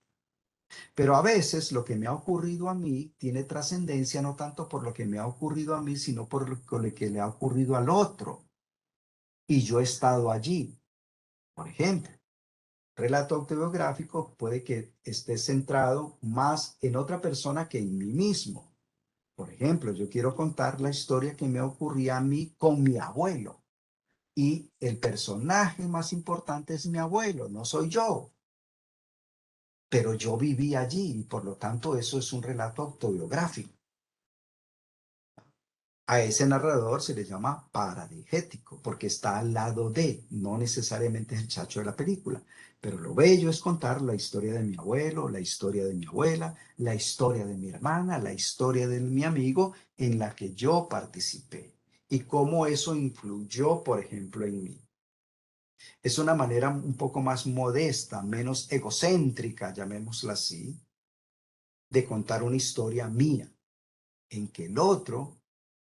B: Pero a veces lo que me ha ocurrido a mí tiene trascendencia no tanto por lo que me ha ocurrido a mí, sino por lo que le ha ocurrido al otro. Y yo he estado allí. Por ejemplo, relato autobiográfico puede que esté centrado más en otra persona que en mí mismo. Por ejemplo, yo quiero contar la historia que me ocurría a mí con mi abuelo. Y el personaje más importante es mi abuelo, no soy yo. Pero yo viví allí y por lo tanto eso es un relato autobiográfico. A ese narrador se le llama paradigético porque está al lado de, no necesariamente es el chacho de la película, pero lo bello es contar la historia de mi abuelo, la historia de mi abuela, la historia de mi hermana, la historia de mi amigo en la que yo participé y cómo eso influyó, por ejemplo, en mí. Es una manera un poco más modesta, menos egocéntrica, llamémosla así, de contar una historia mía, en que el otro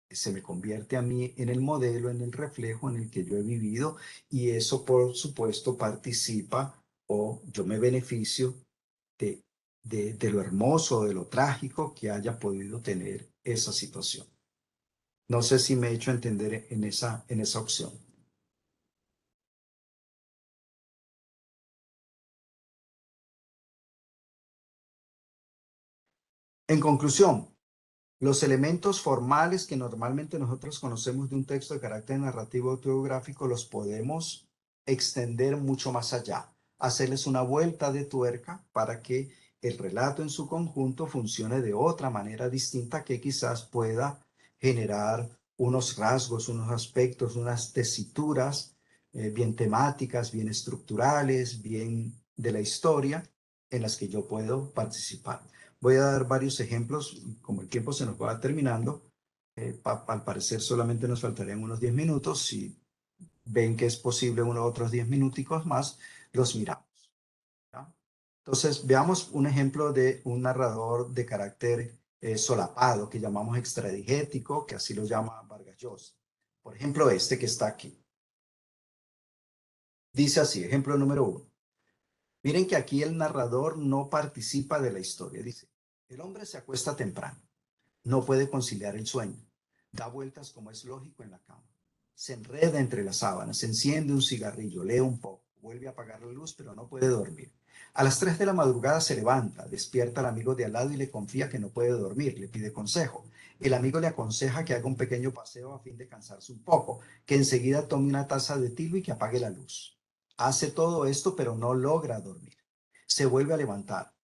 B: se me convierte a mí en el modelo, en el reflejo en el que yo he vivido y eso por supuesto participa o yo me beneficio de, de lo hermoso, de lo trágico que haya podido tener esa situación. No sé si me he hecho entender en esa opción. En conclusión, los elementos formales que normalmente nosotros conocemos de un texto de carácter narrativo autobiográfico los podemos extender mucho más allá, hacerles una vuelta de tuerca para que el relato en su conjunto funcione de otra manera distinta que quizás pueda generar unos rasgos, unos aspectos, unas tesituras bien temáticas, bien estructurales, bien de la historia en las que yo puedo participar. Voy a dar varios ejemplos, como el tiempo se nos va terminando. Al parecer solamente nos faltarían unos 10 minutos. Si ven que es posible unos otros 10 minuticos más, los miramos. ¿Ya? Entonces, veamos un ejemplo de un narrador de carácter solapado, que llamamos extradigético, que así lo llama Vargas Llosa. Por ejemplo, este que está aquí. Dice así, ejemplo número 1. Miren que aquí el narrador no participa de la historia. Dice, el hombre se acuesta temprano, no puede conciliar el sueño, da vueltas como es lógico en la cama, se enreda entre las sábanas, enciende un cigarrillo, lee un poco, vuelve a apagar la luz, pero no puede dormir. A las 3 de la madrugada se levanta, despierta al amigo de al lado y le confía que no puede dormir, le pide consejo. El amigo le aconseja que haga un pequeño paseo a fin de cansarse un poco, que enseguida tome una taza de tilo y que apague la luz. Hace todo esto, pero no logra dormir. Se vuelve a levantar.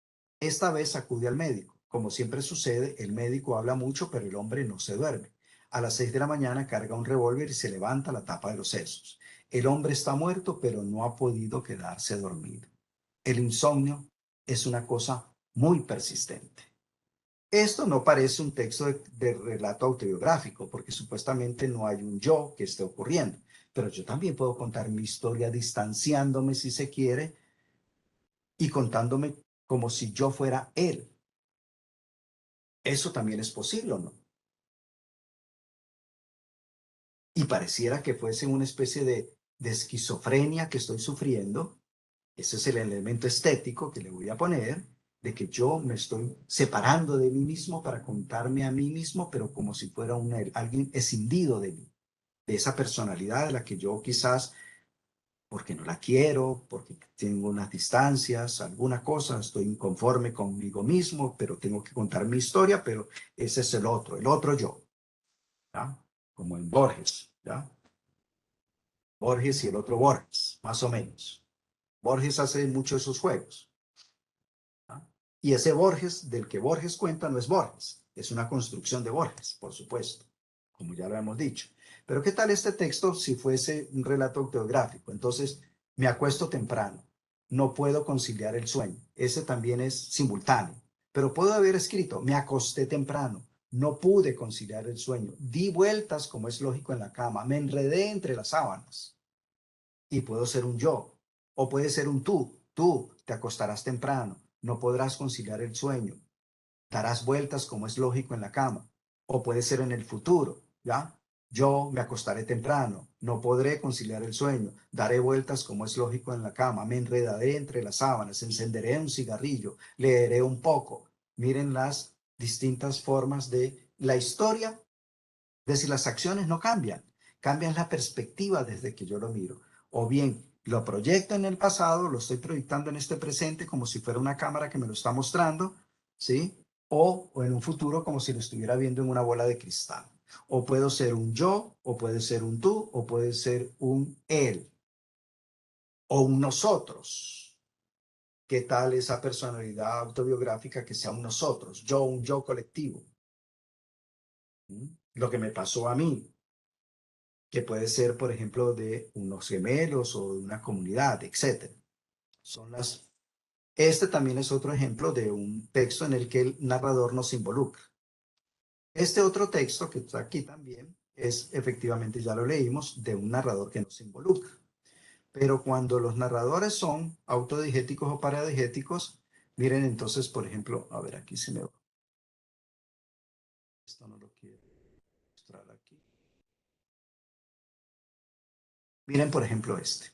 B: Esta vez acude al médico. Como siempre sucede, el médico habla mucho, pero el hombre no se duerme. A las 6 de la mañana carga un revólver y se levanta la tapa de los sesos. El hombre está muerto, pero no ha podido quedarse dormido. El insomnio es una cosa muy persistente. Esto no parece un texto de relato autobiográfico, porque supuestamente no hay un yo que esté ocurriendo. Pero yo también puedo contar mi historia distanciándome, si se quiere, y contándome como si yo fuera él. Eso también es posible, ¿o no? Y pareciera que fuese una especie de esquizofrenia que estoy sufriendo. Ese es el elemento estético que le voy a poner, de que yo me estoy separando de mí mismo para contarme a mí mismo, pero como si fuera alguien escindido de mí, de esa personalidad de la que yo quizás, porque no la quiero, porque tengo unas distancias, alguna cosa, estoy inconforme conmigo mismo, pero tengo que contar mi historia, pero ese es el otro yo, ¿ya? Como en Borges, ¿ya? Borges y el otro Borges, más o menos. Borges hace mucho esos juegos. ¿No? Y ese Borges, del que Borges cuenta, no es Borges, es una construcción de Borges, por supuesto, como ya lo hemos dicho. Pero ¿qué tal este texto si fuese un relato autobiográfico? Entonces, me acuesto temprano, no puedo conciliar el sueño. Ese también es simultáneo. Pero puedo haber escrito, me acosté temprano, no pude conciliar el sueño, di vueltas como es lógico en la cama, me enredé entre las sábanas. Y puedo ser un yo, o puede ser un tú te acostarás temprano, no podrás conciliar el sueño, darás vueltas como es lógico en la cama, o puede ser en el futuro, ¿ya? Yo me acostaré temprano, no podré conciliar el sueño, daré vueltas como es lógico en la cama, me enredaré entre las sábanas, encenderé un cigarrillo, leeré un poco. Miren las distintas formas de la historia, de si las acciones no cambian, cambian la perspectiva desde que yo lo miro. O bien lo proyecto en el pasado, lo estoy proyectando en este presente como si fuera una cámara que me lo está mostrando, ¿sí? O en un futuro como si lo estuviera viendo en una bola de cristal. O puedo ser un yo, o puede ser un tú, o puede ser un él, o un nosotros. ¿Qué tal esa personalidad autobiográfica que sea un nosotros? Yo, un yo colectivo. Lo que me pasó a mí, que puede ser, por ejemplo, de unos gemelos o de una comunidad, etcétera. Son las. Este también es otro ejemplo de un texto en el que el narrador nos involucra. Este otro texto que está aquí también es, efectivamente, ya lo leímos, de un narrador que nos involucra. Pero cuando los narradores son autodigéticos o paradigéticos, miren entonces, por ejemplo, a ver, aquí se me va. Esto no lo quiero mostrar aquí. Miren, por ejemplo, este.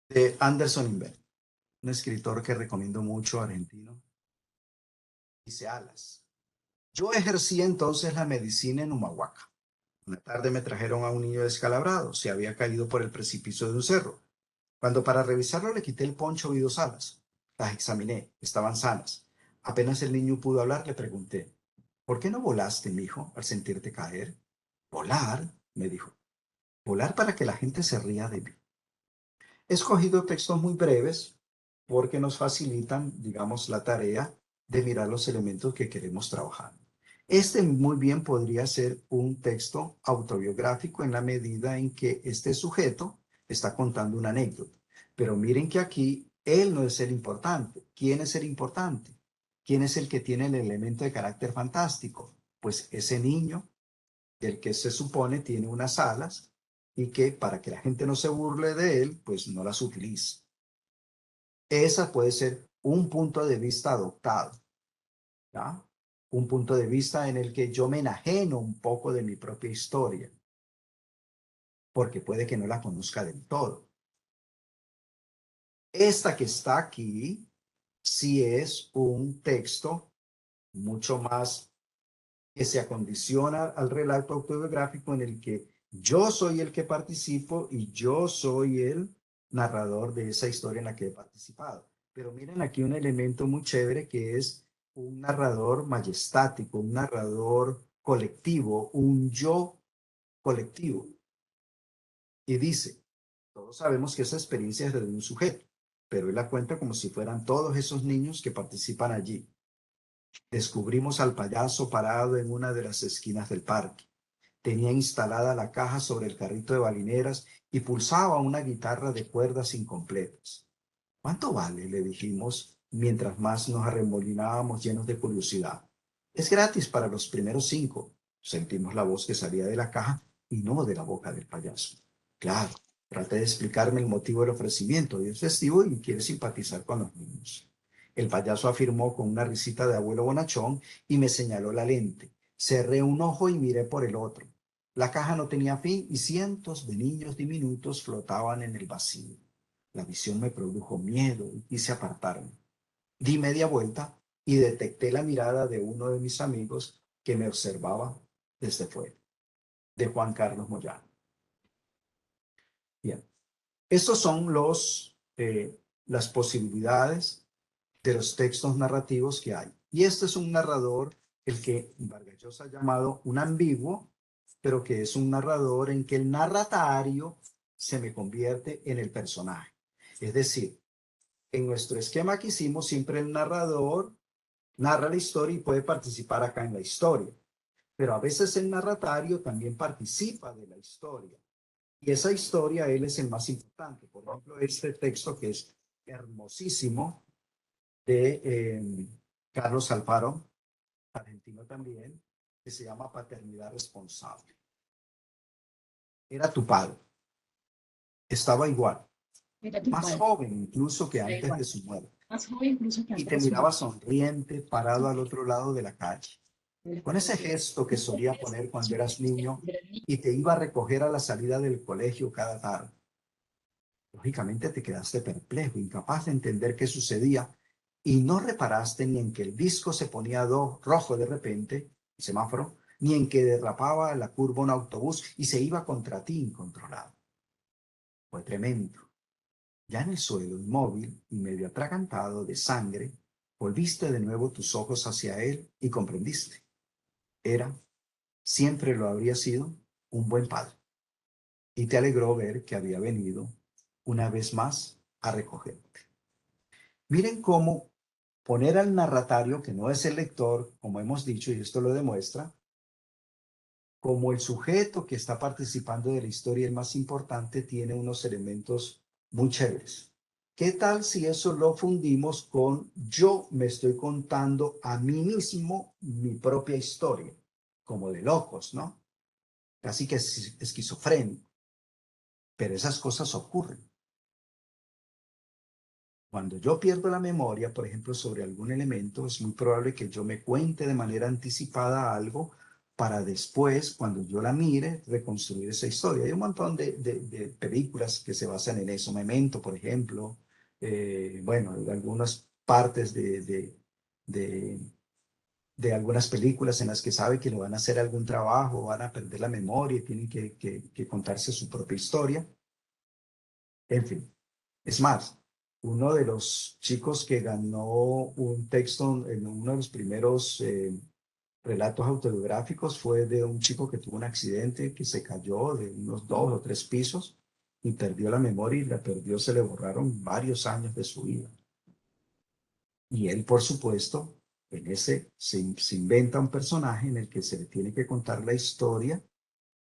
B: De Anderson Invert, un escritor que recomiendo mucho, argentino. Dice Alas. Yo ejercía entonces la medicina en Humahuaca. Una tarde me trajeron a un niño descalabrado. Se había caído por el precipicio de un cerro. Cuando para revisarlo le quité el poncho y 2 alas. Las examiné. Estaban sanas. Apenas el niño pudo hablar, le pregunté, ¿por qué no volaste, mijo, al sentirte caer? ¿Volar? Me dijo. Volar para que la gente se ría de mí. He escogido textos muy breves porque nos facilitan, digamos, la tarea de mirar los elementos que queremos trabajar. Este muy bien podría ser un texto autobiográfico en la medida en que este sujeto está contando una anécdota. Pero miren que aquí él no es el importante. ¿Quién es el importante? ¿Quién es el que tiene el elemento de carácter fantástico? Pues ese niño del que se supone tiene unas alas y que para que la gente no se burle de él, pues no las utilice. Esa puede ser un punto de vista adoptado, ¿ya? Un punto de vista en el que yo me enajeno un poco de mi propia historia. porque puede que no la conozca del todo. Esta que está aquí sí es un texto mucho más que se acondiciona al relato autobiográfico en el que yo soy el que participo y yo soy el narrador de esa historia en la que he participado. Pero miren aquí un elemento muy chévere que es un narrador majestático, un narrador colectivo, un yo colectivo. Y dice, todos sabemos que esa experiencia es de un sujeto, pero él la cuenta como si fueran todos esos niños que participan allí. Descubrimos al payaso parado en una de las esquinas del parque. Tenía instalada la caja sobre el carrito de balineras y pulsaba una guitarra de cuerdas incompletas. ¿Cuánto vale?, le dijimos, mientras más nos arremolinábamos llenos de curiosidad. Es gratis para los primeros 5. Sentimos la voz que salía de la caja y no de la boca del payaso. Claro, traté de explicarme el motivo del ofrecimiento. Y es festivo y quiere simpatizar con los niños. El payaso afirmó con una risita de abuelo bonachón y me señaló la lente. Cerré un ojo y miré por el otro. La caja no tenía fin y cientos de niños diminutos flotaban en el vacío. La visión me produjo miedo y quise apartarme. Di media vuelta y detecté la mirada de uno de mis amigos que me observaba desde fuera, de Juan Carlos Moyano. Bien, estos son las posibilidades de los textos narrativos que hay. Y este es un narrador, el que Vargas Llosa ha llamado un ambiguo, pero que es un narrador en que el narratario se me convierte en el personaje. Es decir, en nuestro esquema que hicimos, siempre el narrador narra la historia y puede participar acá en la historia. Pero a veces el narratario también participa de la historia. Y esa historia, él es el más importante. Por ejemplo, este texto que es hermosísimo, de Carlos Alfaro, argentino también, que se llama Paternidad Responsable. Era tu padre. Estaba igual. Más joven incluso que antes de su muerte. Y te miraba sonriente, parado al otro lado de la calle. Con ese gesto que solía poner cuando eras niño y te iba a recoger a la salida del colegio cada tarde. Lógicamente te quedaste perplejo, incapaz de entender qué sucedía y no reparaste ni en que el disco se ponía rojo de repente, el semáforo, ni en que derrapaba la curva un autobús y se iba contra ti incontrolado. Fue tremendo. Ya en el suelo, inmóvil y medio atragantado de sangre, volviste de nuevo tus ojos hacia él y comprendiste. Era, siempre lo habría sido, un buen padre. Y te alegró ver que había venido una vez más a recogerte. Miren cómo poner al narratario, que no es el lector, como hemos dicho, y esto lo demuestra, como el sujeto que está participando de la historia, el más importante, tiene unos elementos muy chéveres. ¿Qué tal si eso lo fundimos con yo me estoy contando a mí mismo mi propia historia? Como de locos, ¿no? Casi que es esquizofrénico. Pero esas cosas ocurren. Cuando yo pierdo la memoria, por ejemplo, sobre algún elemento, es muy probable que yo me cuente de manera anticipada algo para después, cuando yo la mire, reconstruir esa historia. Hay un montón de películas que se basan en eso. Memento, por ejemplo. Bueno, algunas partes de algunas películas en las que sabe que le van a hacer algún trabajo, van a perder la memoria y tienen que contarse su propia historia. En fin, es más, uno de los chicos que ganó un texto en uno de los primeros relatos autobiográficos fue de un chico que tuvo un accidente, que se cayó de unos 2 o 3 pisos y perdió la memoria y la perdió, se le borraron varios años de su vida. Y él, por supuesto, en ese se inventa un personaje en el que se le tiene que contar la historia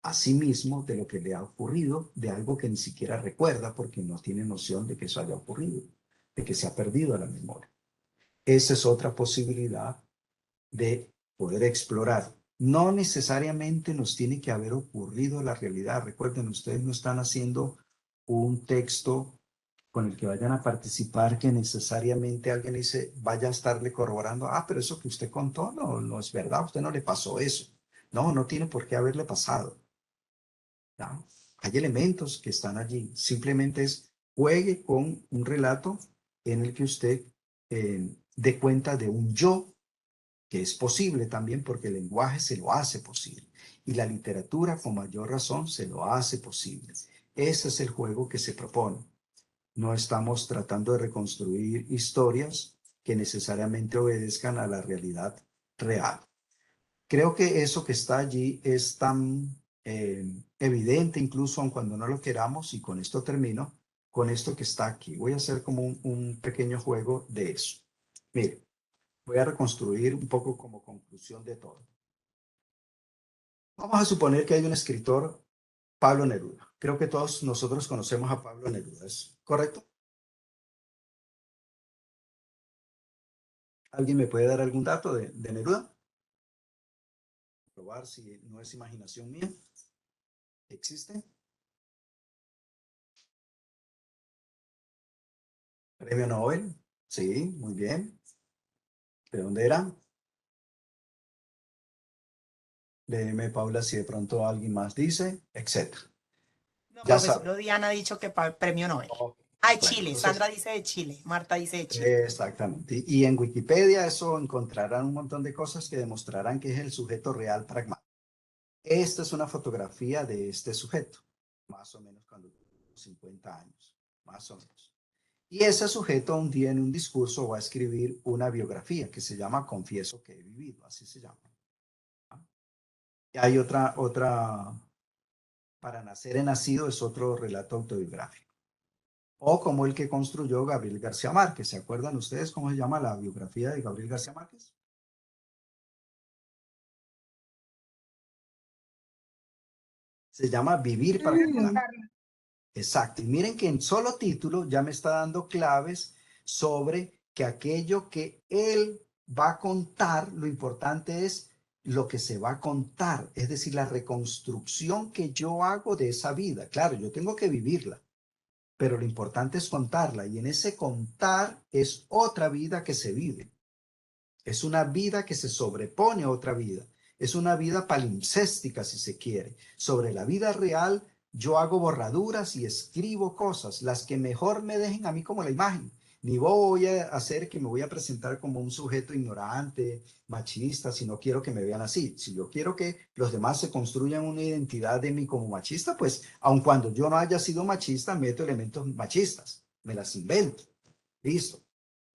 B: a sí mismo de lo que le ha ocurrido, de algo que ni siquiera recuerda porque no tiene noción de que eso haya ocurrido, de que se ha perdido la memoria. Esa es otra posibilidad de poder explorar. No necesariamente nos tiene que haber ocurrido la realidad. Recuerden, ustedes no están haciendo un texto con el que vayan a participar que necesariamente alguien dice, vaya a estarle corroborando, pero eso que usted contó no es verdad, a usted no le pasó eso. No tiene por qué haberle pasado. ¿No? Hay elementos que están allí. Simplemente es juegue con un relato en el que usted dé cuenta de un yo, que es posible también porque el lenguaje se lo hace posible. Y la literatura, con mayor razón, se lo hace posible. Ese es el juego que se propone. No estamos tratando de reconstruir historias que necesariamente obedezcan a la realidad real. Creo que eso que está allí es tan evidente, incluso aun cuando no lo queramos, y con esto termino, con esto que está aquí. Voy a hacer como un pequeño juego de eso. Mire, voy a reconstruir un poco como conclusión de todo. Vamos a suponer que hay un escritor, Pablo Neruda. Creo que todos nosotros conocemos a Pablo Neruda, ¿es correcto? ¿Alguien me puede dar algún dato de Neruda? Probar si no es imaginación mía. ¿Existe? Premio Nobel. Sí, muy bien. ¿De dónde era? Léeme, Paula, si de pronto alguien más dice, etc.
A: No,
B: Ya
A: profesor
B: sabe.
A: Odiana ha dicho que premio Nobel.
B: Ok.
A: Ah, de
B: Bueno,
A: Chile.
B: entonces,
A: Sandra dice de Chile. Marta dice de Chile.
B: exactamente. Y en Wikipedia eso encontrarán un montón de cosas que demostrarán que es el sujeto real pragmático. Esta es una fotografía de este sujeto, más o menos cuando tuvo 50 años, más o menos. Y ese sujeto un día en un discurso va a escribir una biografía que se llama Confieso que he vivido, así se llama. Y hay otra, Para nacer he nacido es otro relato autobiográfico. O como el que construyó Gabriel García Márquez. ¿Se acuerdan ustedes cómo se llama la biografía de Gabriel García Márquez? Se llama Vivir para contar. Exacto. Y miren que en solo título ya me está dando claves sobre que aquello que él va a contar, lo importante es lo que se va a contar, es decir, la reconstrucción que yo hago de esa vida. Claro, yo tengo que vivirla, pero lo importante es contarla. Y en ese contar es otra vida que se vive. Es una vida que se sobrepone a otra vida. Es una vida palimpséstica, si se quiere. Sobre la vida real, yo hago borraduras y escribo cosas, las que mejor me dejen a mí como la imagen. Ni voy a hacer que me voy a presentar como un sujeto ignorante, machista, si no quiero que me vean así. Si yo quiero que los demás se construyan una identidad de mí como machista, pues aun cuando yo no haya sido machista, meto elementos machistas, me las invento. Listo.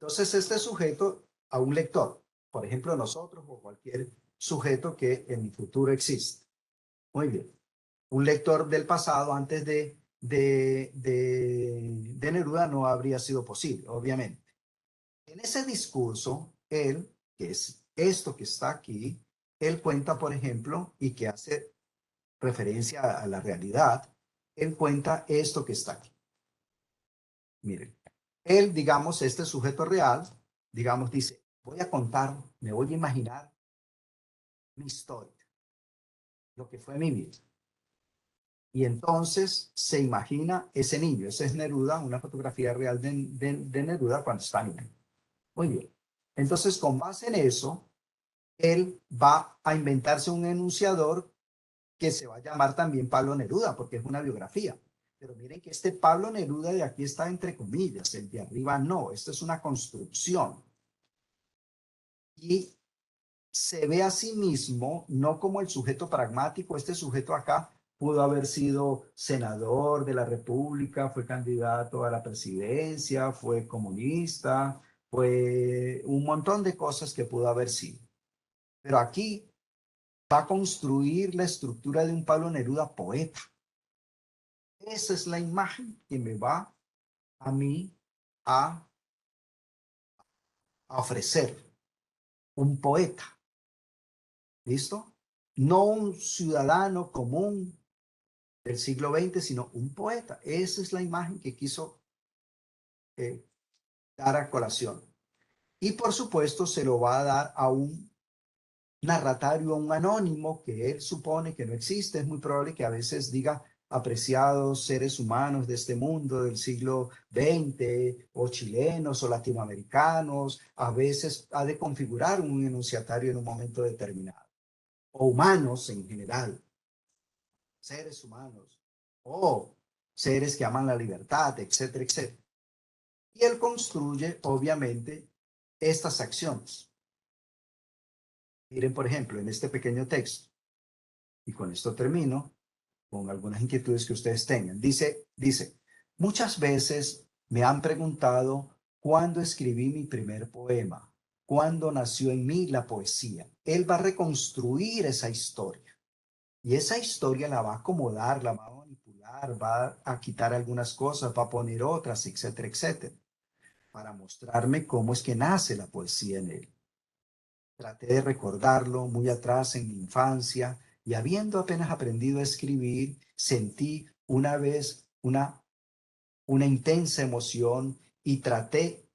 B: Entonces, este sujeto a un lector, por ejemplo, nosotros o cualquier sujeto que en el futuro existe. Muy bien. Un lector del pasado antes de Neruda no habría sido posible, obviamente. En ese discurso, él, que es esto que está aquí, él cuenta, por ejemplo, y que hace referencia a la realidad, él cuenta esto que está aquí. Miren, él, digamos, este sujeto real, digamos, dice, voy a contar, me voy a imaginar mi historia, lo que fue mi vida. Y entonces se imagina ese niño, ese es Neruda, una fotografía real de Neruda cuando está niño. Muy bien. Entonces, con base en eso, él va a inventarse un enunciador que se va a llamar también Pablo Neruda, porque es una biografía. Pero miren que este Pablo Neruda de aquí está entre comillas, el de arriba no, esto es una construcción. Y se ve a sí mismo no como el sujeto pragmático, este sujeto acá pudo haber sido senador de la República, fue candidato a la presidencia, fue comunista, fue un montón de cosas que pudo haber sido. Pero aquí va a construir la estructura de un Pablo Neruda poeta. Esa es la imagen que me va a mí a ofrecer un poeta. ¿Listo? No un ciudadano común del siglo XX, sino un poeta. Esa es la imagen que quiso dar a colación. Y por supuesto se lo va a dar a un narratario, a un anónimo que él supone que no existe. Es muy probable que a veces diga apreciados seres humanos de este mundo del siglo XX, o chilenos o latinoamericanos. A veces ha de configurar un enunciatario en un momento determinado. O humanos en general, seres humanos, o seres que aman la libertad, etcétera, etcétera. Y él construye, obviamente, estas acciones. Miren, por ejemplo, en este pequeño texto, y con esto termino, con algunas inquietudes que ustedes tengan. Dice, muchas veces me han preguntado cuándo escribí mi primer poema, cuándo nació en mí la poesía. Él va a reconstruir esa historia y esa historia la va a acomodar, la va a manipular, va a quitar algunas cosas, va a poner otras, etcétera, etcétera, para mostrarme cómo es que nace la poesía en él. Traté de recordarlo muy atrás en mi infancia y habiendo apenas aprendido a escribir, sentí una vez una intensa emoción y tracé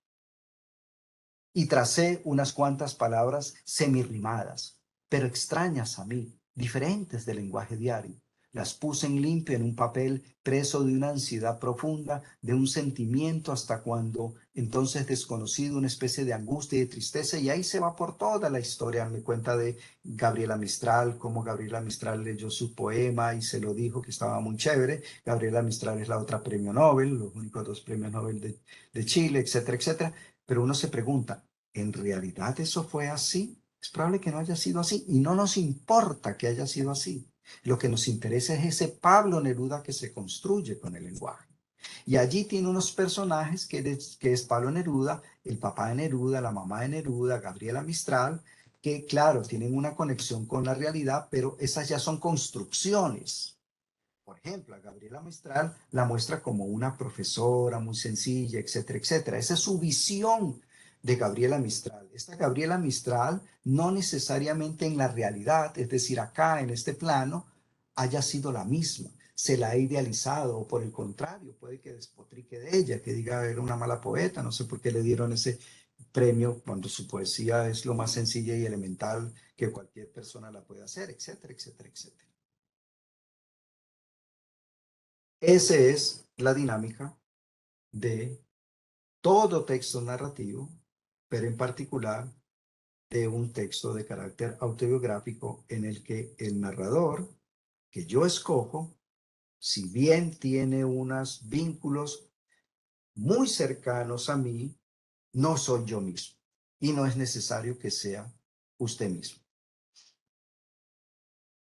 B: unas cuantas palabras semirrimadas, pero extrañas a mí, diferentes del lenguaje diario. Las puse en limpio en un papel, preso de una ansiedad profunda, de un sentimiento hasta cuando entonces desconocido, una especie de angustia y de tristeza, y ahí se va por toda la historia. Me cuenta de Gabriela Mistral, cómo Gabriela Mistral leyó su poema y se lo dijo que estaba muy chévere. Gabriela Mistral es la otra premio Nobel, los únicos 2 premios Nobel de Chile, etcétera, etcétera. Pero uno se pregunta, ¿en realidad eso fue así? Es probable que no haya sido así y no nos importa que haya sido así. Lo que nos interesa es ese Pablo Neruda que se construye con el lenguaje. Y allí tiene unos personajes que es Pablo Neruda, el papá de Neruda, la mamá de Neruda, Gabriela Mistral, que claro, tienen una conexión con la realidad, pero esas ya son construcciones. Por ejemplo, a Gabriela Mistral la muestra como una profesora muy sencilla, etcétera, etcétera. Esa es su visión de Gabriela Mistral. Esta Gabriela Mistral no necesariamente en la realidad, es decir, acá en este plano, haya sido la misma. Se la ha idealizado o por el contrario, puede que despotrique de ella, que diga era una mala poeta, no sé por qué le dieron ese premio cuando su poesía es lo más sencilla y elemental que cualquier persona la puede hacer, etcétera, etcétera, etcétera. Esa es la dinámica de todo texto narrativo, pero en particular de un texto de carácter autobiográfico en el que el narrador que yo escojo, si bien tiene unos vínculos muy cercanos a mí, no soy yo mismo y no es necesario que sea usted mismo.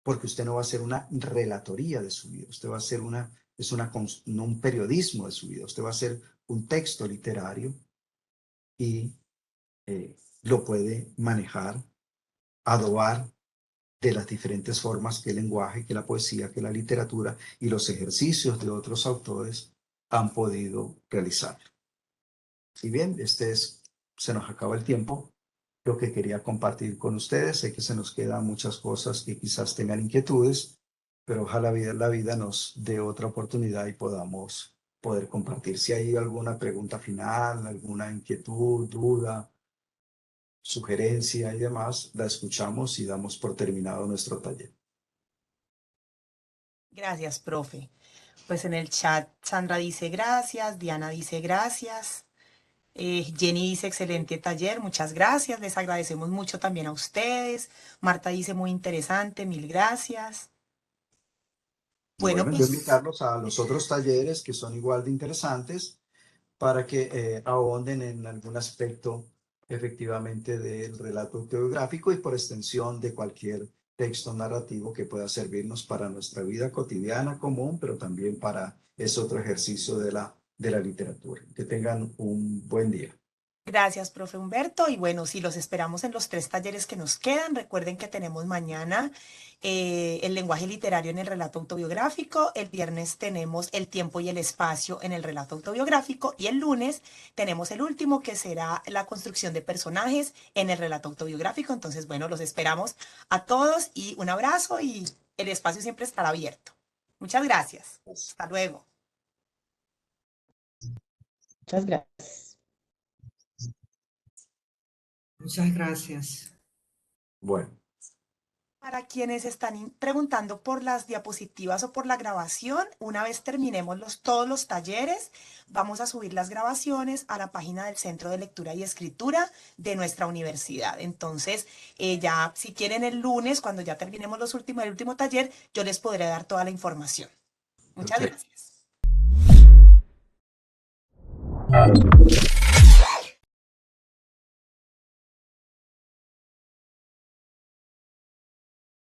B: Porque usted no va a hacer una relatoría de su vida, usted va a hacer no un periodismo de su vida, usted va a hacer un texto literario y lo puede manejar, adobar de las diferentes formas que el lenguaje, que la poesía, que la literatura y los ejercicios de otros autores han podido realizar. Y bien, se nos acaba el tiempo. Lo que quería compartir con ustedes, sé que se nos quedan muchas cosas que quizás tengan inquietudes, pero ojalá la vida nos dé otra oportunidad y podamos poder compartir. Si hay alguna pregunta final, alguna inquietud, duda, sugerencia y demás, la escuchamos y damos por terminado nuestro taller.
A: Gracias, profe. Pues en el chat Sandra dice gracias, Diana dice gracias, Jenny dice excelente taller, muchas gracias, les agradecemos mucho también a ustedes. Marta dice muy interesante, mil gracias. Bueno,
B: Yo
A: pues
B: invitarlos a los otros talleres que son igual de interesantes para que ahonden en algún aspecto efectivamente del relato autobiográfico y por extensión de cualquier texto narrativo que pueda servirnos para nuestra vida cotidiana común, pero también para ese otro ejercicio de la literatura. Que tengan un buen día.
A: gracias, profe Humberto. Y bueno, si los esperamos en los 3 talleres que nos quedan, recuerden que tenemos mañana el lenguaje literario en el relato autobiográfico, el viernes tenemos el tiempo y el espacio en el relato autobiográfico y el lunes tenemos el último que será la construcción de personajes en el relato autobiográfico. Entonces, bueno, los esperamos a todos y un abrazo y el espacio siempre estará abierto. Muchas gracias. Hasta luego. Muchas gracias.
E: Muchas gracias.
B: Bueno.
A: Para quienes están preguntando por las diapositivas o por la grabación, una vez terminemos todos los talleres, vamos a subir las grabaciones a la página del Centro de Lectura y Escritura de nuestra universidad. Entonces, ya si quieren el lunes, cuando ya terminemos el último taller, yo les podré dar toda la información. Muchas
B: Perfecto.
A: gracias.